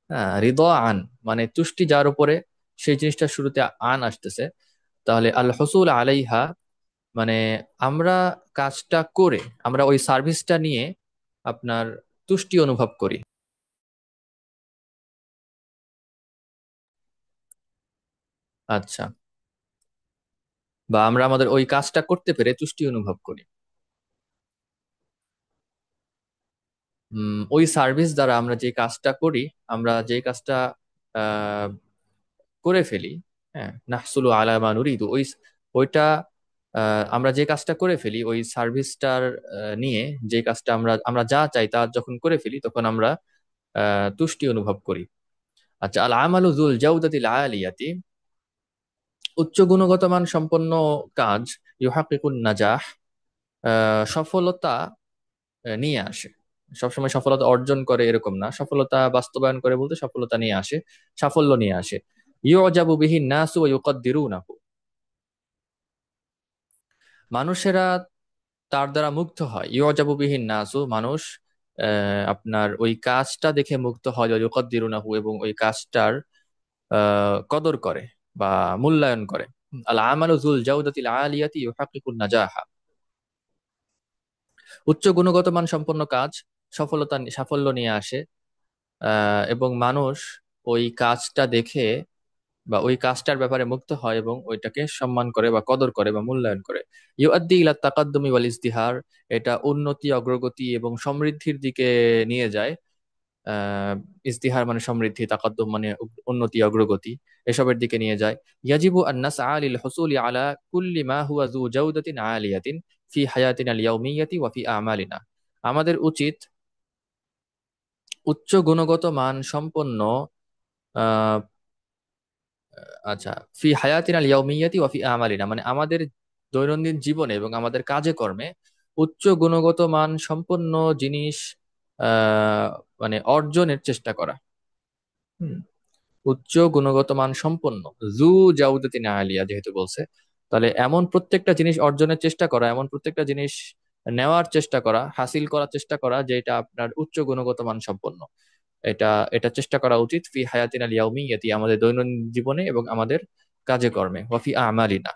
S1: হ্যাঁ, রিদা আন মানে তুষ্টি যার উপরে, সেই জিনিসটা শুরুতে আন আসতেছে। তাহলে আল হুসুল আলাইহা মানে আমরা কাজটা করে, আমরা ওই সার্ভিসটা নিয়ে আপনার তুষ্টি অনুভব করি। আচ্ছা, বা আমরা আমাদের ওই কাজটা করতে পেরে তুষ্টি অনুভব করি। ওই সার্ভিস দ্বারা আমরা যে কাজটা করি, আমরা যে কাজটা আহ করে ফেলি, হ্যাঁ, নাহসুলু আলা মা নুরিদু, ওইটা আমরা যে কাজটা করে ফেলি ওই সার্ভিসটার নিয়ে, যে কাজটা আমরা আমরা যা চাই তা যখন করে ফেলি তখন আমরা তুষ্টি অনুভব করি। আচ্ছা, আল আমালু যুল জাউদাতিল আলিয়াতি, উচ্চ গুণগত মান সম্পন্ন কাজ ইউহাক্কিকুন নাজাহ, সফলতা নিয়ে আসে। সবসময় সফলতা অর্জন করে এরকম না, সফলতা বাস্তবায়ন করে বলতে সফলতা নিয়ে আসে, সাফল্য নিয়ে আসে। ইউজাবু বিহিন নাসু ওয়া ইউকাদ্দিরুনাহু, মানুষেরা তার দ্বারা মুগ্ধ হয়। ইউজাবু বিহিন নাসু, মানুষ আপনার ওই কাজটা দেখে মুগ্ধ হয়, ওয়া ইউকাদ্দিরুনাহু, এবং ওই কাজটার কদর করে বা মূল্যায়ন করে। আল আমালু যুল জাউদাতিল আলিয়াতি ইউহাক্কিকুন নাজাহা, উচ্চ গুণগত মান সম্পন্ন কাজ সাফল্য নিয়ে আসে। এবং মানুষ ওই কাজটা দেখে বা ওই কাজটার ব্যাপারে মুগ্ধ হয় এবং ওইটাকে সম্মান করে বা কদর করে বা মূল্যায়ন করে। ইউআদ্দি ইলা তাকাদ্দুমি ওয়াল ইজদিহার, এটা উন্নতি, অগ্রগতি এবং সমৃদ্ধির দিকে নিয়ে যায়। আহ ইজতিহার মানে সমৃদ্ধি, তাকাদ্দুম মানে উন্নতি, অগ্রগতি, এসবের দিকে নিয়ে যায়। ইয়াজিবু আন নাসআ লিল হুসুলি আলা কুল্লি মা হুয়া যু জাওদাতিন আলিয়াতিন ফি হায়াতিনা আল ইয়াউমিয়াতি ওয়া ফি আমালিনা, আমাদের উচিত উচ্চ গুণগত মান সম্পন্ন আহ আচ্ছা, ফি হায়াতিনা আল ইয়াউমিয়াতি ওয়া ফি আমালিনা মানে আমাদের দৈনন্দিন জীবনে এবং আমাদের কাজে কর্মে উচ্চ গুণগত মান সম্পন্ন জিনিস আহ মানে অর্জনের চেষ্টা করা। হুম, উচ্চ গুণগত মান সম্পন্ন, জু জাউদাতিন আলিয়া যেহেতু বলছে, তাহলে এমন প্রত্যেকটা জিনিস অর্জনের চেষ্টা করা, এমন প্রত্যেকটা জিনিস নেওয়ার চেষ্টা করা, হাসিল করার চেষ্টা করা যেটা আপনার উচ্চ গুণগত মান সম্পন্ন। এটা এটা চেষ্টা করা উচিত ফি হায়াতিনা আল ইয়াউমিয়াতি, আমাদের দৈনন্দিন জীবনে এবং আমাদের কাজে কর্মে, ওয়া ফি আমালিনা।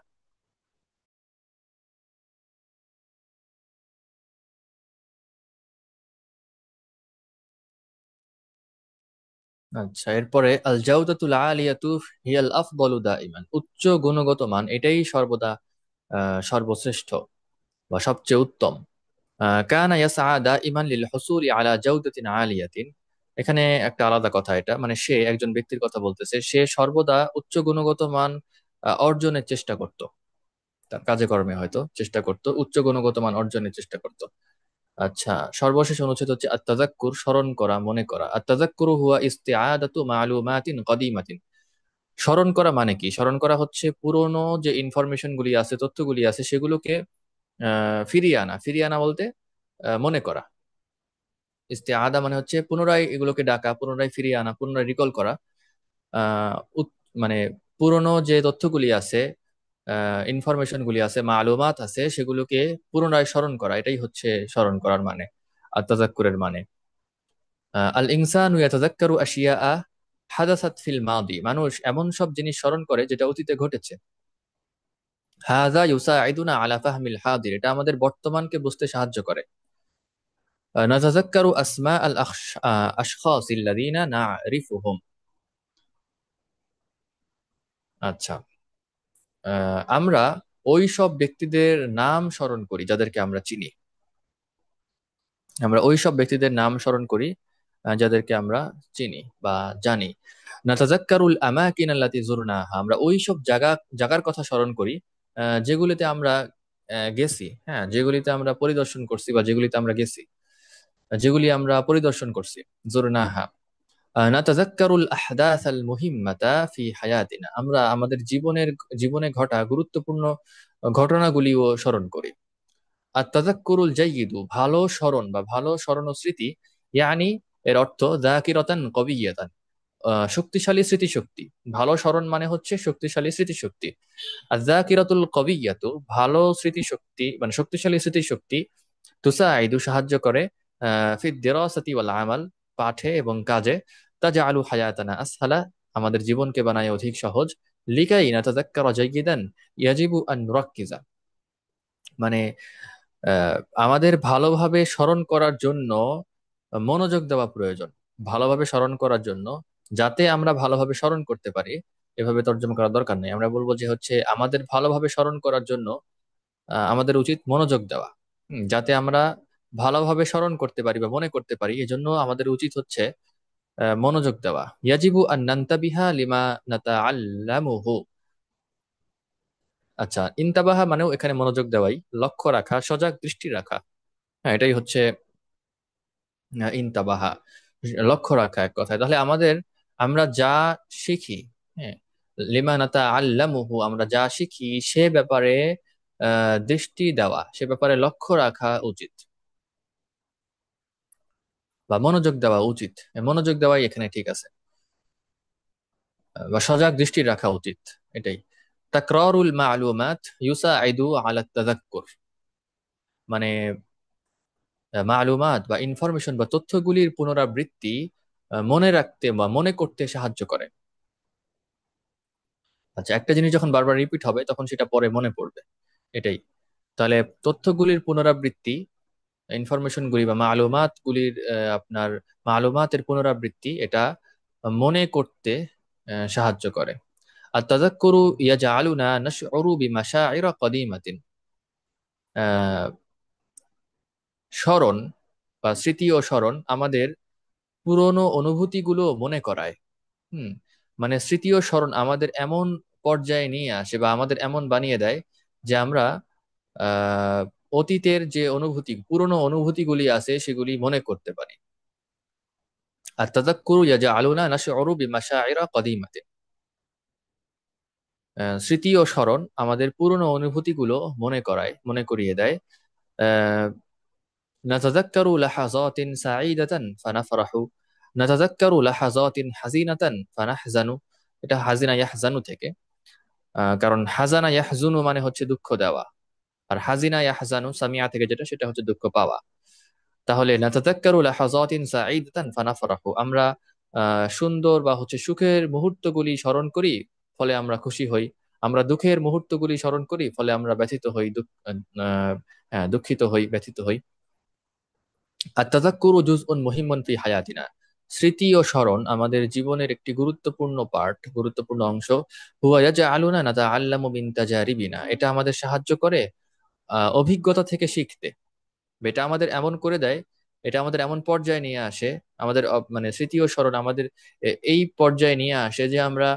S1: আচ্ছা, এরপরে আল জাউদাতুল আলিয়াতু হিয়াল আফদলু দাইমান, উচ্চ গুণগত মান এটাই সর্বদা সর্বশ্রেষ্ঠ বা সবচেয়ে উত্তম। কানা ইয়াসআ দাইমান লিল হুসুলি আলা জাওদাতিন আলিয়াতিন, এখানে একটা আলাদা কথা, এটা মানে সে একজন ব্যক্তির কথা বলতেছে, সে সর্বদা উচ্চ গুণগত মান অর্জনের চেষ্টা করত, তার কাজে কর্মে হয়তো চেষ্টা করত, উচ্চ গুণগত মান অর্জনের চেষ্টা করত। আচ্ছা, সর্বশেষ অনুচ্ছেদ হচ্ছে আত-তাযাক্কুর, স্মরণ করা, মনে করা। আত-তাযাক্কুরু হুয়া ইস্তিআদাতু মালুমাতিন কদিমাতিন, স্মরণ করা মানে কি? স্মরণ করা হচ্ছে পুরনো যে ইনফরমেশন গুলি আছে, তথ্যগুলি আছে, সেগুলোকে ফিরিয়ে আনা। ফিরিয়ে আনা বলতে মনে করা। ইস্তেআদা মানে হচ্ছে পুনরায় এগুলোকে ডাকা, পুনরায় ফিরিয়ে আনা, পুনরায় রিকল করা। মানে পুরনো যে তথ্যগুলি আছে, ইনফরমেশন গুলি আছে, মালুমাত আছে, সেগুলোকে পুনরায় স্মরণ করা, এটাই হচ্ছে স্মরণ করার মানে, আর তাজাক্কুরের মানে। আল ইনসানু ইয়াতাযাক্কারু আশিয়াআ হাদাসাত ফিল মাদি, মানুষ এমন সব জিনিস স্মরণ করে যেটা অতীতে ঘটেছে। হাযা ইউসাঈদুনা আলা ফাহমিল হাদির, এটা আমাদের বর্তমানকে বুঝতে সাহায্য করে। নাতাযাক্কারু আসমা আল আশখাসিল্লাযীনা না'রিফুহুম, আচ্ছা, আমরা ওই সব ব্যক্তিদের নাম স্মরণ করি যাদেরকে আমরা চিনি। আমরা ওই সব ব্যক্তিদের নাম স্মরণ করি যাদেরকে আমরা চিনি বা জানি। নাতাযাক্কারুল আমাকিন আল্লাতী যুরনাহা, আমরা ওই সব জায়গার কথা স্মরণ করি যেগুলিতে আমরা গেছি, হ্যাঁ, যেগুলিতে আমরা পরিদর্শন করছি বা যেগুলিতে আমরা গেছি, যেগুলি আমরা পরিদর্শন করছি। যুরনাহা, নাতাযাক্কারুল আহদাসাল মুহিম্মাতা ফি হায়াতিনা, আমরা আমাদের জীবনে ঘটা গুরুত্বপূর্ণ ঘটনাগুলিও স্মরণ করি। আর তাযাক্কুরুল জাইয়িদু, ভালো স্মরণ বা ভালো স্মরণ ও স্মৃতি, ইয়ানি এর অর্থ যাকিরাতান কবিয়্যাতান, শক্তিশালী স্মৃতিশক্তি। ভালো স্মরণ মানে হচ্ছে শক্তিশালী স্মৃতিশক্তি। আর যাকিরাতুল কবিয়্যাতু, ভালো স্মৃতিশক্তি মানে শক্তিশালী স্মৃতিশক্তি, তুসাইদু সাহায্য করে, ফি দিরাসাতি ওয়াল আমাল, পাঠে এবং কাজে, তাজআলু হায়াতানা আসহালা, আমাদের জীবনকে বানায় অধিক সহজ, লিকাই নাতাযাক্কারা জাইয়িদান ইয়াজিবু আন নুরাক্কিজা, মানে আহ, আমাদের ভালোভাবে স্মরণ করার জন্য মনোযোগ দেওয়া প্রয়োজন। ভালোভাবে স্মরণ করার জন্য, যাতে আমরা ভালোভাবে স্মরণ করতে পারি, এভাবে তর্জমা করার দরকার নেই। আমরা বলবো যে হচ্ছে আমাদের ভালোভাবে স্মরণ করার জন্য আমাদের উচিত মনোযোগ দেওয়া। যাতে আমরা ভালোভাবে স্মরণ করতে পারি বা মনে করতে পারি, এজন্য আমাদের উচিত হচ্ছে মনোযোগ দেওয়া। ইয়াজিবু আন নান্তাবিহা লিমা নাতাআল্লামুহু। আচ্ছা, ইনতাবাহা মানেও এখানে মনোযোগ দেওয়াই, লক্ষ্য রাখা, সজাগ দৃষ্টি রাখা। হ্যাঁ, এটাই হচ্ছে ইনতাবাহা, লক্ষ্য রাখা এক কথায়। তাহলে আমরা যা শিখি, হ্যাঁ, লিমা নাতাআল্লামুহু, আমরা যা শিখি সে ব্যাপারে দৃষ্টি দেওয়া, সে ব্যাপারে লক্ষ্য রাখা উচিত বা মনোযোগ দেওয়া উচিত। মনোযোগ দেওয়াই এখানে ঠিক আছে, বা সজাগ দৃষ্টি রাখা উচিত, এটাই। তাকরারুল মালুমাত ইউসাইদু আলা তাযাক্কুর, মানে মালুমাত বা ইনফরমেশন বা তথ্যগুলির পুনরাবৃত্তি মনে রাখতে বা মনে করতে সাহায্য করে। আচ্ছা, একটা জিনিস যখন বারবার রিপিট হবে তখন সেটা পরে মনে পড়বে, এটাই। তাহলে তথ্যগুলির পুনরাবৃত্তি, ইনফরমেশন গুলি বা মালুমাত গুলির আপনার মালুমাতের পুনরাবৃত্তি, এটা মনে করতে সাহায্য করে। আর তাযাক্কুরু ইয়াজআলুনা নাশউরু বিমাশাইরা কদিমাতিন, আহ স্মরণ বা স্মৃতি ও স্মরণ আমাদের পুরনো অনুভূতিগুলো মনে করায়। হুম, মানে স্মৃতি ও স্মরণ আমাদের এমন পর্যায়ে নিয়ে আসে বা আমাদের এমন বানিয়ে দেয় যে আমরা আহ অতীতের যে অনুভূতি, পুরনো অনুভূতিগুলি আছে সেগুলি মনে করতে পারি। আর তাযাক্কুরু ইয়াজআলুনা নাশউরু বিমাশাইরা কদিমাতিন, স্মৃতি ও স্মরণ আমাদের পুরনো অনুভূতিগুলো মনে করিয়ে দেয়। আহ নাতাযাক্কারু লাহাযাতিন সাঈদাতান ফানাফরাহু, নাতাযাক্কারু লাহাযাতিন হাযিনাতান ফানাহজানু, এটা হাজিনা ইয়াহজানু থেকে। কারণ হাজানা ইয়াহজুনু মানে হচ্ছে দুঃখ দেওয়া, আর হাজিনা ইয়াহজানু সামিয়া থেকে যেটা, সেটা হচ্ছে দুঃখ পাওয়া। তাহলে নাতাযাক্কারু লাহাযাতিন সাঈদাতান ফানাফরাহু, আমরা সুন্দর বা হচ্ছে সুখের মুহূর্তগুলি স্মরণ করি, ফলে আমরা খুশি হই। আমরা দুঃখের মুহূর্তগুলি স্মরণ করি, ফলে আমরা ব্যথিত হই, হ্যাঁ, দুঃখিত হই, ব্যথিত হই। আর তাযাক্কুরু জুজউন মুহিম্মুন ফি হায়াতিনা, স্মৃতি ও স্মরণ আমাদের জীবনের একটি গুরুত্বপূর্ণ পার্ট, গুরুত্বপূর্ণ অংশ। হুয়া ইয়াজআলুনা নাতাআল্লামু মিন তাজারিবিনা, এটা আমাদের সাহায্য করে অভিজ্ঞতা থেকে শিখতে। এটা আমাদের এমন করে দেয়, এটা আমাদের এমন পর্যায়ে নিয়ে আসে, আমাদের মানে স্মৃতি ও স্মরণ আমাদের এই পর্যায়ে নিয়ে আসে যে আমরা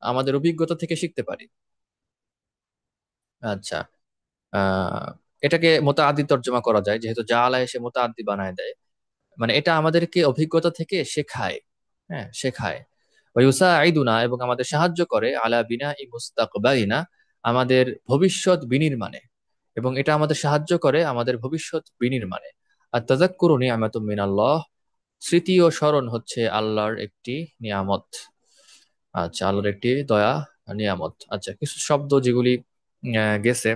S1: আমাদের অভিজ্ঞতা থেকে শিখতে পারি। আচ্ছা, আহ এটাকে মোতাআদ্দি তর্জমা করা যায়, যেহেতু জাআলা এসে মোতাআদ্দি বানায় দেয়, মানে এটা আমাদেরকে অভিজ্ঞতা থেকে শেখায়। হ্যাঁ, শেখায়। ওয়ুসাঈদুনা, এবং আমাদের সাহায্য করে, আলা বিনাই মুস্তাকবালিনা, আমাদের ভবিষ্যৎ বিনির্মাণে, এবং এটা আমাদের সাহায্য করে আমাদের ভবিষ্যৎ বিনির্মাণে। আর তাযাক্কুরু নি'মাতুম মিনাল্লাহ, স্মৃতি ও স্মরণ হচ্ছে আল্লাহর একটি নিয়ামত। আচ্ছা, আল্লাহর একটি দয়া, নিয়ামত। আচ্ছা, কিছু শব্দ যেগুলি গেছে।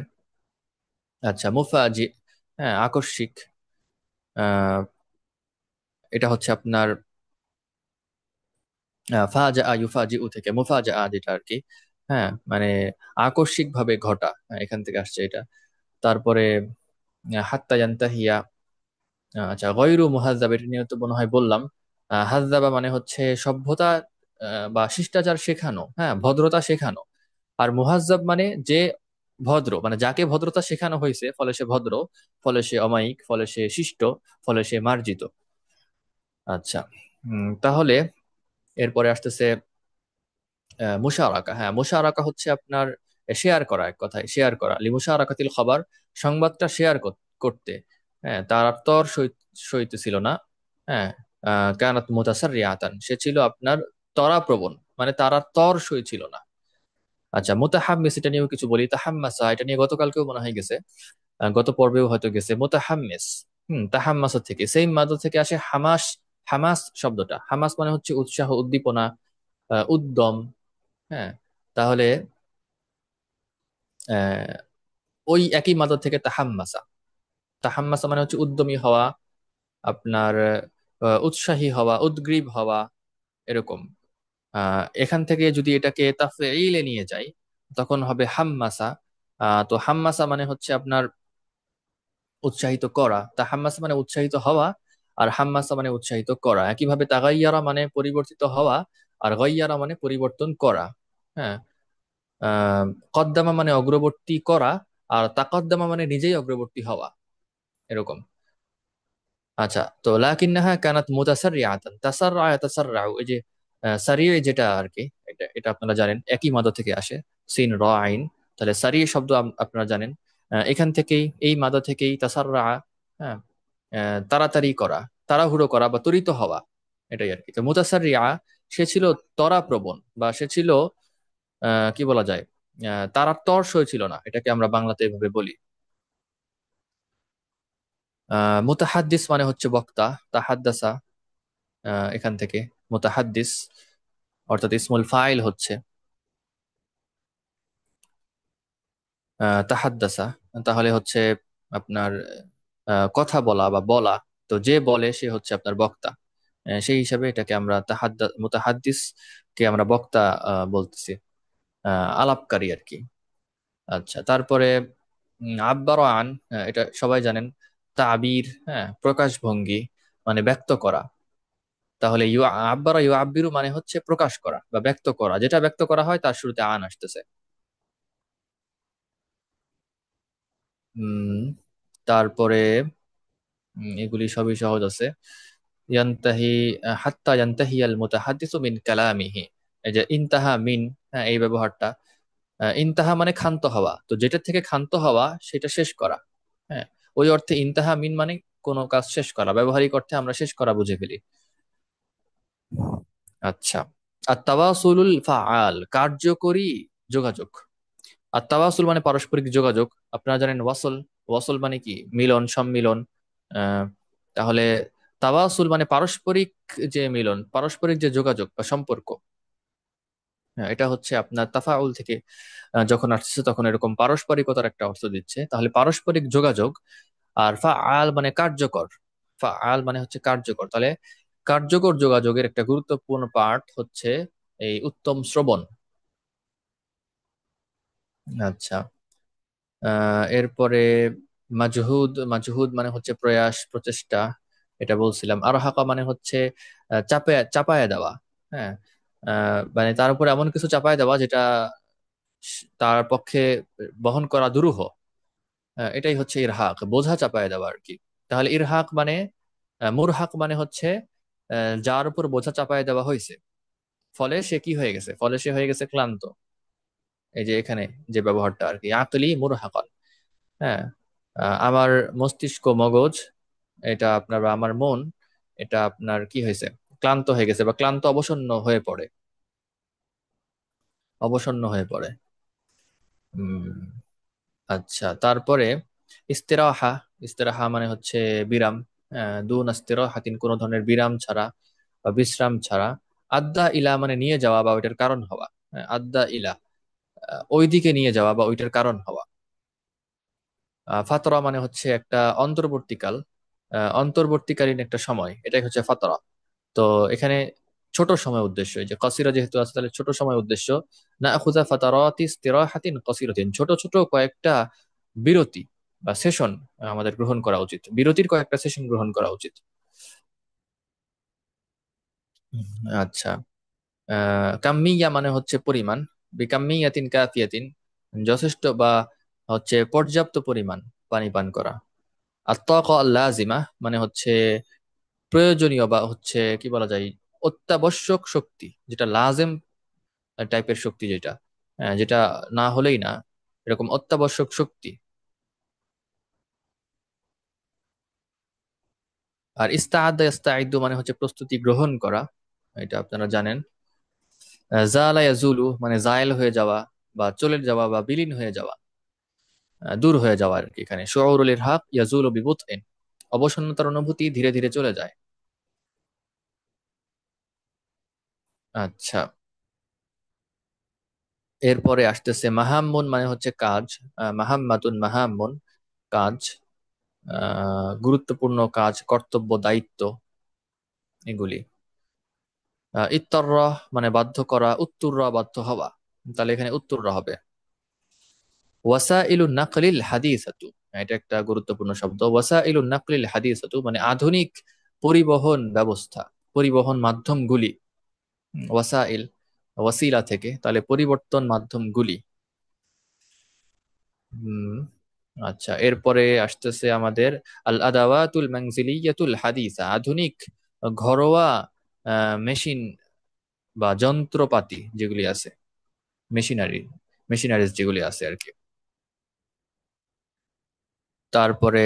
S1: আচ্ছা, মুফাজি, হ্যাঁ, আকস্মিক। আহ এটা হচ্ছে আপনার ফাজা ইউফাজিউ থেকে মুফাজা যেটা আর কি। হ্যাঁ, মানে আকস্মিক ভাবে ঘটা, এখান থেকে আসছে এটা। তারপরে হাত্তা ইয়ান্তাহিয়া। আচ্ছা, গয়রু মুহাজ্জাব, এটা নিয়ে তো মনে হয় বললাম। হাজ্জাবা মানে হচ্ছে সভ্যতা বা শিষ্টাচার শেখানো, হ্যাঁ, ভদ্রতা শেখানো। আর মুহাজ্জাব মানে যে ভদ্র, মানে যাকে ভদ্রতা শেখানো হয়েছে, ফলে সে ভদ্র, ফলে সে অমায়িক, ফলে সে শিষ্ট, ফলে সে মার্জিত। আচ্ছা, তাহলে এরপরে আসতেছে মুশারাকা। হ্যাঁ, মুশারাকা হচ্ছে আপনার শেয়ার করা, এক কথায় শেয়ার করা। লিমুশারাকাতিল খবর, সংবাদটা শেয়ার করতে। হ্যাঁ, তার আর তর সইতেছিল না। হ্যাঁ, কানাত মুতাসাররিআতান, সে ছিল আপনার ত্বরাপ্রবণ, মানে তার আর তর সই ছিল না। আচ্ছা, মুতাহাম্মিস এটা নিয়েও কিছু বলি। তাহাম্মাসা এটা নিয়ে গতকালকেও মনে হয় গেছে, গত পর্বেও হয়তো গেছে। মুতাহাম্মিস, তাহাম্মাসা থেকে, সেই মাদা থেকে আসে হামাস। হামাস শব্দটা, হামাস মানে হচ্ছে উৎসাহ, উদ্দীপনা, উদ্যম। হ্যাঁ, তাহলে আহ, ওই একই মাদা থেকে তাহাম্মাসা। তাহাম্মাসা মানে হচ্ছে উদ্যমী হওয়া, আপনার উৎসাহী হওয়া, উদ্গ্রীব হওয়া, এরকম। এখান থেকে যদি এটাকে তাফঈলে নিয়ে যাই, তখন হবে হাম্মাসা। তো হাম্মাসা মানে হচ্ছে আপনার উৎসাহিত করা। তাহাম্মাসা মানে উৎসাহিত হওয়া, আর হাম্মাসা মানে উৎসাহিত করা। একইভাবে তাগাইয়ারা মানে পরিবর্তিত হওয়া, আর গাইয়ারা মানে পরিবর্তন করা। হ্যাঁ, আহ কদ্দামা মানে অগ্রবর্তী করা, আর তাকদ্দামা মানে নিজেই অগ্রবর্তী হওয়া, এরকম। আচ্ছা, তো লাকিন্নাহা কানাত মুতাসাররিআতান, তাসাররা ইয়াতাসাররাউ, এই যে সারি যেটা আর কি, এটা এটা আপনারা জানেন একই মাদা থেকে আসে, সিন র আইন। তাহলে সারি শব্দ আপনারা জানেন, এখান থেকেই, এই মাদা থেকেই তাসাররা, হ্যাঁ, তাড়াতাড়ি করা, তাড়াহুড়ো করা বা ত্বরিত হওয়া, এটাই আর কি। তো মুতাসাররিআ, সে ছিল ত্বরাপ্রবণ, বা সে ছিল কি বলা যায়, তার আর তর সই ছিল না, এটাকে আমরা বাংলাতে এভাবে বলি। মুতাহাদ্দিস মানে হচ্ছে বক্তা, তাহাদ্দাসা, এখান থেকে মুতাহাদ্দিস, অর্থাৎ ইসমুল ফাইল হচ্ছে তাহাদ্দাসা। তাহলে হচ্ছে আপনার কথা বলা বা বলা। তো যে বলে সে হচ্ছে আপনার বক্তা। সেই হিসাবে এটাকে আমরা মুতাহাদ্দিস কে আমরা বক্তা বলতেছি, আলাপকারী আর কি। আচ্ছা, তারপরে আব্বারও আন, এটা সবাই জানেন, তাবির, হ্যাঁ, প্রকাশভঙ্গি, মানে ব্যক্ত করা। তাহলে আব্বারা ইউ আব্বিরু মানে হচ্ছে প্রকাশ করা বা ব্যক্ত করা, যেটা ব্যক্ত করা হয় তার শুরুতে আন আসতেছে। উম তারপরে এগুলি সবই সহজ আছে। ইয়ান্তাহি, হাত্তা ইয়ান্তাহি আল মুতাহাদ্দিসু মিন কালামিহি, এই যে ইনতাহা মিন, হ্যাঁ, এই ব্যবহারটা। ইনতাহা মানে ক্ষান্ত হওয়া, তো যেটা থেকে ক্ষান্ত হওয়া সেটা শেষ করা। হ্যাঁ, ওই অর্থে ইনতাহা মিন মানে কোনো কাজ শেষ করা, ব্যবহারিক অর্থে আমরা শেষ করা বুঝে ফেলি। আচ্ছা, আর তাওয়াসুলুল ফাআল, কার্যকরী যোগাযোগ। আর তাওয়াসুল মানে পারস্পরিক যোগাযোগ। আপনারা জানেন ওয়াসল, ওয়াসল মানে কি, মিলন, সম্মিলন। আহ, তাহলে তাওয়াসুল মানে পারস্পরিক যে মিলন, পারস্পরিক যে যোগাযোগ বা সম্পর্ক। হ্যাঁ, এটা হচ্ছে আপনার তাফাউল থেকে যখন আসছে তখন এরকম পারস্পরিকতার একটা অর্থ দিচ্ছে। তাহলে পারস্পরিক যোগাযোগ। আর ফাআল মানে কার্যকর। ফাআল মানে হচ্ছে কার্যকর। তাহলে কার্যকর যোগাযোগের একটা গুরুত্বপূর্ণ পার্ট হচ্ছে এই উত্তম শ্রবণ। আচ্ছা, এরপরে মাজহুদ, মাজহুদ মানে হচ্ছে প্রয়াস, প্রচেষ্টা, এটা বলছিলাম। আর হাকা মানে হচ্ছে চাপায় চাপায় দেওয়া। হ্যাঁ, মানে তার উপর এমন কিছু চাপায় দেওয়া যেটা তার পক্ষে বহন করা দুরূহ। এটাই হচ্ছে ইরহাক, বোঝা চাপায় দেওয়া আর কি। তাহলে ইরহাক মানে, মুরহাক মানে হচ্ছে যার উপর বোঝা চাপায় দেওয়া হয়েছে, ফলে সে কি হয়ে গেছে, ফলে সে হয়ে গেছে ক্লান্ত। এই যে এখানে যে ব্যবহারটা আর কি, আকলি মুরহাকান। হ্যাঁ, আমার মস্তিষ্ক, মগজ, এটা আপনার, বা আমার মন, এটা আপনার কি হয়েছে, ক্লান্ত হয়ে গেছে বা ক্লান্ত, অবসন্ন হয়ে পড়ে, অবসন্ন হয়ে পড়ে। উম আচ্ছা, তারপরে ইস্তেরাহা। ইস্তেরাহা মানে হচ্ছে বিরাম। দুন ইস্তেরাহাতিন, কোনো ধরনের বিরাম ছাড়া বা বিশ্রাম ছাড়া। আদ্দা ইলা মানে নিয়ে যাওয়া বা ওইটার কারণ হওয়া। আদ্দা ইলা, ওইদিকে নিয়ে যাওয়া বা ওইটার কারণ হওয়া। ফাতরা মানে হচ্ছে একটা অন্তর্বর্তীকাল, অন্তর্বর্তীকালীন একটা সময়, এটাই হচ্ছে ফাতরা। তো এখানে ছোট সময় উদ্দেশ্য, এই যে কসিরা যেহেতু আছে, তাহলে ছোট সময় উদ্দেশ্য। না খুজা ফাতারাতি ইস্তিরাহাতিন কসিরাতিন, ছোট ছোট কয়েকটা বিরতি বা সেশন আমাদের গ্রহণ করা উচিত, বিরতির কয়েকটা সেশন গ্রহণ করা উচিত। আচ্ছা, কাম্মিয়া মানে হচ্ছে পরিমাণ। বিকাম্মিয়াতিন কাফিয়াতিন, যথেষ্ট বা হচ্ছে পর্যাপ্ত পরিমাণ পানি পান করা। আর তাকা আল লাজিমা মানে হচ্ছে প্রয়োজনীয় বা হচ্ছে কি বলা যায়, অত্যাবশ্যক শক্তি, যেটা লাজেম টাইপের শক্তি, যেটা যেটা না হলেই না, এরকম অত্যাবশ্যক শক্তি। আর ইস্তাআদা ইস্তাইদু মানে হচ্ছে প্রস্তুতি গ্রহণ করা, এটা আপনারা জানেন। জালা ইয়াজুলু মানে জায়েল হয়ে যাওয়া বা চলে যাওয়া বা বিলীন হয়ে যাওয়া, দূর হয়ে যাওয়া আর কি। এখানে শুউরুল ইরহাক ইয়াজুলু বিবুতইন, অবসন্নতার অনুভূতি ধীরে ধীরে চলে যায়। আচ্ছা, এরপরে আসতেছে মাহাম্মুন মানে হচ্ছে কাজ। মাহাম্মাতুন মাহাম্মুন কাজ, গুরুত্বপূর্ণ কাজ, কর্তব্য, দায়িত্ব, এগুলি। ইত্তররা মানে বাধ্য করা, উত্তুররা বাধ্য হওয়া, তাহলে এখানে উত্তুররা হবে। ওয়াসাইলুন নাকলিল হাদিসাতু, এটা একটা গুরুত্বপূর্ণ শব্দ। ওয়াসাইলুন নাকলিল হাদিসাতু মানে আধুনিক পরিবহন ব্যবস্থা, পরিবহন মাধ্যমগুলি। ওয়াসাইল ওয়াসিলা থেকে, তাহলে পরিবর্তন মাধ্যমগুলি। হুম। আচ্ছা, এরপরে আসতেছে আমাদের আল আদাওয়াতুল মানজিলিয়াতুল হাদিসা, আধুনিক ঘরোয়া মেশিন বা যন্ত্রপাতি যেগুলি আছে, মেশিনারি, মেশিনারিজ যেগুলি আছে আর কি। তারপরে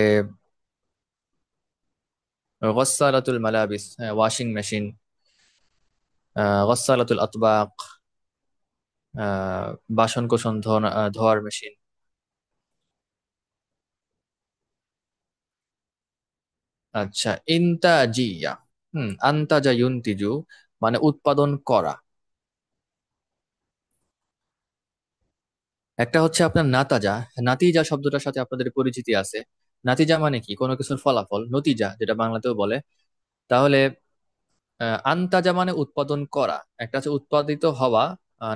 S1: গসালাতুল মালাবিস, ওয়াশিং মেশিন। গসালাতুল আতবাক, বাসন কোসন ধোয়ার মেশিন। আচ্ছা, ইনতাজিয়া, আন্তাজা ইউনতিজু মানে উৎপাদন করা। একটা হচ্ছে আপনার নাতাজা, নাতিজা শব্দটার সাথে আপনাদের পরিচিতি আছে। নাতিজা মানে কি, কোনো কিছুর ফলাফল, নতিজা যেটা বাংলাতেও বলে। তাহলে আন্তাজা মানে উৎপাদন করা, একটা হচ্ছে উৎপাদিত হওয়া,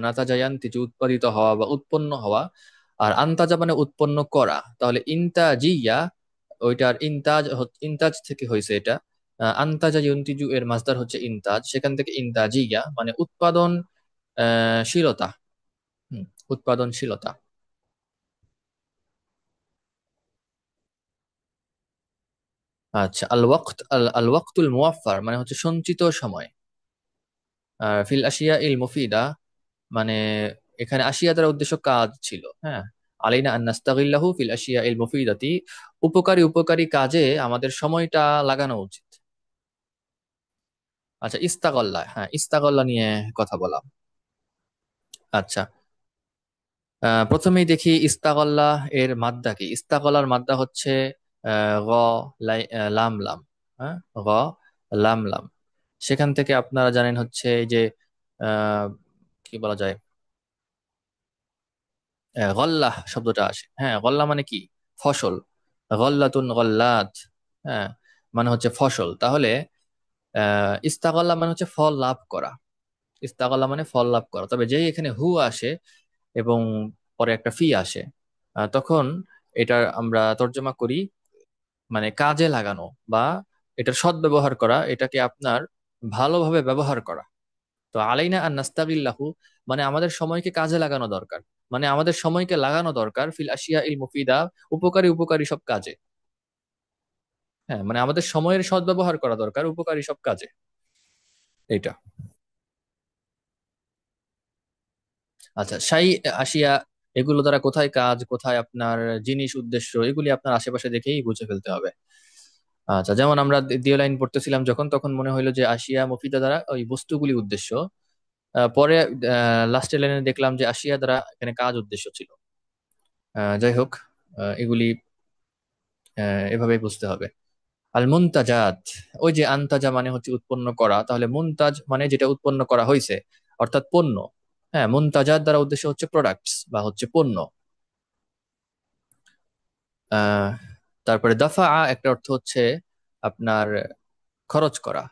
S1: নাতাজা ইয়ান্তিজু উৎপাদিত হওয়া বা উৎপন্ন হওয়া। আর আন্তাজা মানে উৎপন্ন করা, তাহলে ইনতাজিয়া, ওইটার ইনতাজ থেকে হয়েছে এটা। আন্তাজা ইউনতিজু এর মাসদার হচ্ছে ইনতাজ, সেখান থেকে ইনতাজিয়া মানে উৎপাদন শীলতা। হুম, উৎপাদনশীলতা। আচ্ছা, আল ওয়াক্ত, আল ওয়াক্তুল মুওয়াফফার মানে হচ্ছে সঞ্চিত সময়। আর ফিল আশিয়া ইল মুফিদা মানে এখানে আশিয়া দ্বারা উদ্দেশ্য কাজ ছিল, হ্যাঁ। আলাইনা আন নাস্তাগিল্লাহু ফিল আশিয়া ইল মুফিদাতি, উপকারী উপকারী কাজে আমাদের সময়টা লাগানো উচিত। আচ্ছা, ইস্তাগল্লা, হ্যাঁ ইস্তাগল্লা নিয়ে কথা বলা। আচ্ছা, প্রথমেই দেখি ইস্তাগল্লা এর মাদ্দা কি। ইস্তাগলার মাদ্দা হচ্ছে গ, লাম লাম, হ্যাঁ, গ লাম লাম। সেখান থেকে আপনারা জানেন হচ্ছে এই যে আহ, কি বলা যায়, গল্লাহ শব্দটা আসে। হ্যাঁ, গল্লা মানে কি, ফসল। গল্লাতুন গল্লাত, হ্যাঁ, মানে হচ্ছে ফসল। তাহলে ইস্তাগল্লা মানে হচ্ছে ফল লাভ করা। ইস্তাগল্লা মানে ফল লাভ করা, তবে যেই এখানে হু আসে এবং পরে একটা ফি আসে, তখন এটা আমরা তর্জমা করি মানে কাজে লাগানো বা এটার সদ্ব্যবহার করা, এটাকে আপনার ভালোভাবে ব্যবহার করা। তো আলাইনা আর নাস্তাগিল্লাহু মানে আমাদের সময়কে কাজে লাগানো দরকার, মানে আমাদের সময়কে লাগানো দরকার ফিল আশিয়া ইল মুফিদা, উপকারী উপকারী সব কাজে। হ্যাঁ, মানে আমাদের সময়ের সদ্ব্যবহার করা দরকার উপকারী সব কাজে, এইটা। আচ্ছা, সাই আশিয়া, এগুলো দ্বারা কোথায় কাজ, কোথায় আপনার জিনিস, উদ্দেশ্য, এগুলি আপনার আশেপাশে দেখেই বুঝে ফেলতে হবে। আচ্ছা, যেমন আমরা দ্বিতীয় লাইন পড়তেছিলাম যখন, তখন মনে হইলো যে আশিয়া মুফিদা দ্বারা ওই বস্তুগুলি উদ্দেশ্য। পরে লাস্টের লাইনে দেখলাম যে আশিয়া দ্বারা এখানে কাজ উদ্দেশ্য ছিল। যাই হোক, এগুলি এভাবেই বুঝতে হবে। আল মুনতাজাত, ওই যে আনতাজা মানে হচ্ছে উৎপন্ন করা, তাহলে মুনতাজ মানে যেটা উৎপন্ন করা হয়েছে, অর্থাৎ পণ্য। হ্যাঁ, মুনতাজাত দ্বারা উদ্দেশ্য হচ্ছে প্রোডাক্টস বা হচ্ছে পণ্য। আহ তারপরে দফা একটা অর্থ হচ্ছে আপনার খরচ করা,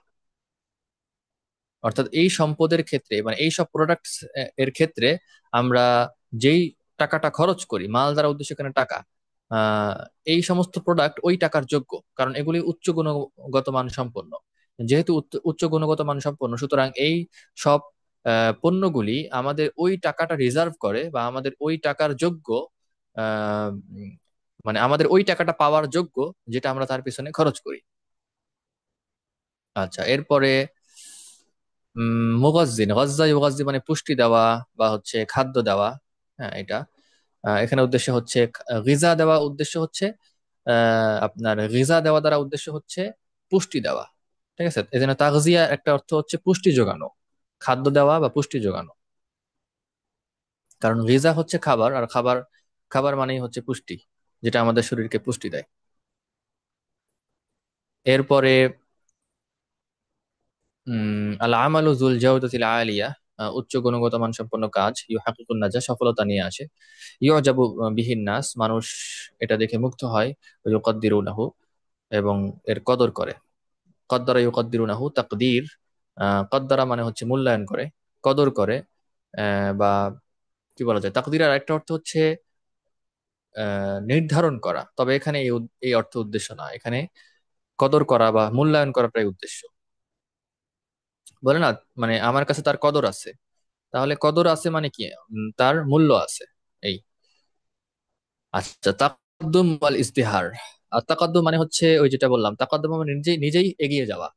S1: অর্থাৎ এই সম্পদের ক্ষেত্রে মানে এই সব প্রোডাক্টস এর ক্ষেত্রে আমরা যেই টাকাটা খরচ করি, মাল দ্বারা উদ্দেশ্য এখানে টাকা, আহ এই সমস্ত প্রোডাক্ট ওই টাকার যোগ্য, কারণ এগুলি উচ্চ গুণগত মান সম্পন্ন। যেহেতু উচ্চ গুণগত মান সম্পন্ন, সুতরাং এই সব পণ্যগুলি আমাদের ওই টাকাটা রিজার্ভ করে বা আমাদের ওই টাকার যোগ্য, আহ উম, মানে আমাদের ওই টাকাটা পাওয়ার যোগ্য, যেটা আমরা তার পিছনে খরচ করি। আচ্ছা, এরপরে মুগাজ্জিন, গজ্জা ইউগাজ্জি মানে পুষ্টি দেওয়া বা হচ্ছে খাদ্য দেওয়া। হ্যাঁ, এটা এখানে উদ্দেশ্য হচ্ছে গিজা দেওয়া, উদ্দেশ্য হচ্ছে আপনার গিজা দেওয়া দ্বারা উদ্দেশ্য হচ্ছে পুষ্টি দেওয়া। ঠিক আছে, এই জন্য তাগজিয়া একটা অর্থ হচ্ছে পুষ্টি যোগানো, খাদ্য দেওয়া বা পুষ্টি যোগানো। কারণ গিজা হচ্ছে খাবার, আর খাবার খাবার মানেই হচ্ছে পুষ্টি, যেটা আমাদের শরীরকে পুষ্টি দেয়। এরপরে আল আমালু যুল জাওদাতিল আলিয়া, উচ্চ গুণগত মানসম্পন্ন কাজ ইউহাক্কিকুন নাজা, সফলতা নিয়ে আসে। ইউজাবু বিহিন নাস, মানুষ এটা দেখে মুগ্ধ হয়। ইউকাদ্দিরুনাহু, এবং এর কদর করে। কদ্দারা ইউকাদ্দিরুনাহু তাকদীর, কদ্দারা মানে হচ্ছে মূল্যায়ন করে, কদর করে। বা কি বলা যায়, তাকদীরের একটা অর্থ হচ্ছে নির্ধারণ করা, তবে এখানে এই অর্থ উদ্দেশ্য না, এখানে কদর করা বা মূল্যায়ন করাটাই উদ্দেশ্য। বলে না, মানে আমার কাছে তার কদর আছে, তাহলে কদর আছে মানে কি, তার মূল্য আছে, এই। আচ্ছা, তাকাদ্দুম ওয়াল ইজতিহার। আর তাকাদ্দুম মানে হচ্ছে ওই যেটা বললাম, তাকাদ্দুম মানে নিজেই নিজেই এগিয়ে যাওয়া।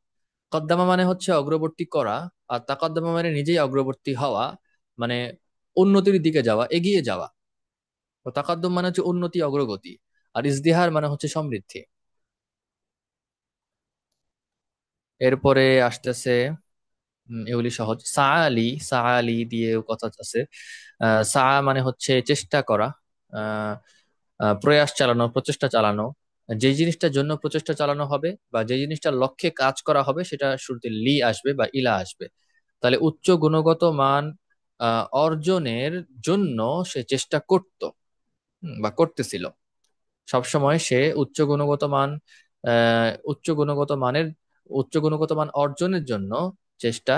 S1: কদ্দামা মানে হচ্ছে অগ্রবর্তী করা, আর তাকাদ্দামা মানে নিজেই অগ্রবর্তী হওয়া, মানে উন্নতির দিকে যাওয়া, এগিয়ে যাওয়া। তো তাকাদ্দুম মানে হচ্ছে উন্নতি, অগ্রগতি। আর ইজদিহার মানে হচ্ছে সমৃদ্ধি। এরপরে আসতেছে, এগুলি সহজ। সাআলি, সাআলি দিয়েও কথা আছে। সা মানে হচ্ছে চেষ্টা করা, আহ প্রয়াস চালানো, প্রচেষ্টা চালানো। যে জিনিসটার জন্য প্রচেষ্টা চালানো হবে বা যে জিনিসটার লক্ষ্যে কাজ করা হবে, সেটা শুরুতে লি আসবে বা ইলা আসবে। তাহলে উচ্চ গুণগত মান অর্জনের জন্য সে চেষ্টা করত, বা করতেছিল। সবসময় সে উচ্চ গুণগত মান, উচ্চ গুণগত মানের, উচ্চ গুণগত মান অর্জনের জন্য চেষ্টা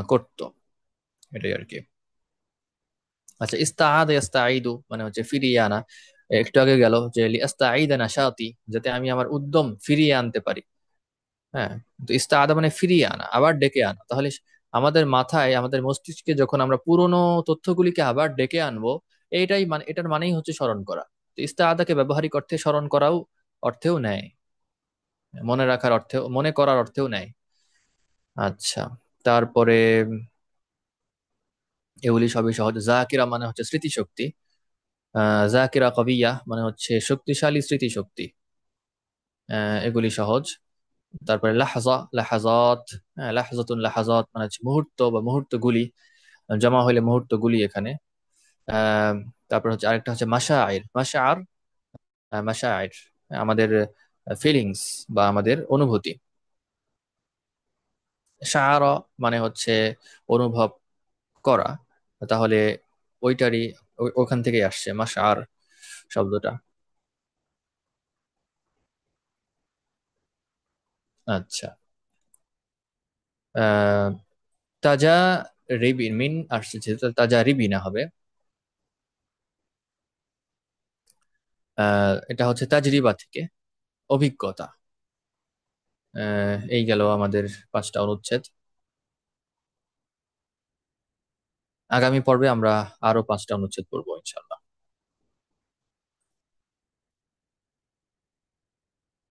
S1: করত, এটাই আর কি। আচ্ছা, ইস্তাআদা ইস্তাঈদু মানে হচ্ছে ফিরিয়ে আনা। একটু আগে গেল যে লিআস্তাঈদা নাশাতি, যাতে আমি আমার উদ্যম ফিরিয়ে আনতে পারি। হ্যাঁ, তো ইস্তাআদা মানে ফিরিয়ে আনা, আবার ডেকে আনা। তাহলে আমাদের মাথায়, আমাদের মস্তিষ্কে যখন আমরা পুরোনো তথ্যগুলিকে আবার ডেকে আনবো, এইটাই মানে, এটার মানেই হচ্ছে স্মরণ করা। তো ইস্তাআদাকে ব্যবহারিক অর্থে স্মরণ করাও অর্থেও নেয়, মনে রাখার অর্থেও, মনে করার অর্থেও নেয়। আচ্ছা, তারপরে এগুলি সবই সহজ। জাকিরা মানে হচ্ছে স্মৃতিশক্তি। জাকিরা কবিয়া মানে হচ্ছে শক্তিশালী স্মৃতিশক্তি। এগুলি সহজ। তারপরে লাহজা, লাহাজাত, হ্যাঁ, লাহজাতুন লাহাজাত মানে হচ্ছে মুহূর্ত বা মুহূর্তগুলি, জমা হইলে মুহূর্তগুলি এখানে। আহ তারপর হচ্ছে আরেকটা হচ্ছে মাশাআইর, মাশাআর, মাশাআইর আমাদের ফিলিংস বা আমাদের অনুভূতি। শাআরা মানে হচ্ছে অনুভব করা, তাহলে ওইটারই, ওখান থেকেই আসছে মাশআর শব্দটা। আচ্ছা, আহ তাজা রিবিন, মিন আসছে যেহেতু তাজা রিবিনা হবে। এটা হচ্ছে তাজরিবা থেকে, অভিজ্ঞতা। এই গেল আমাদের 5টা অনুচ্ছেদ। আগামী পর্বে আমরা আরো 5টা অনুচ্ছেদ পড়বো ইনশাল্লাহ।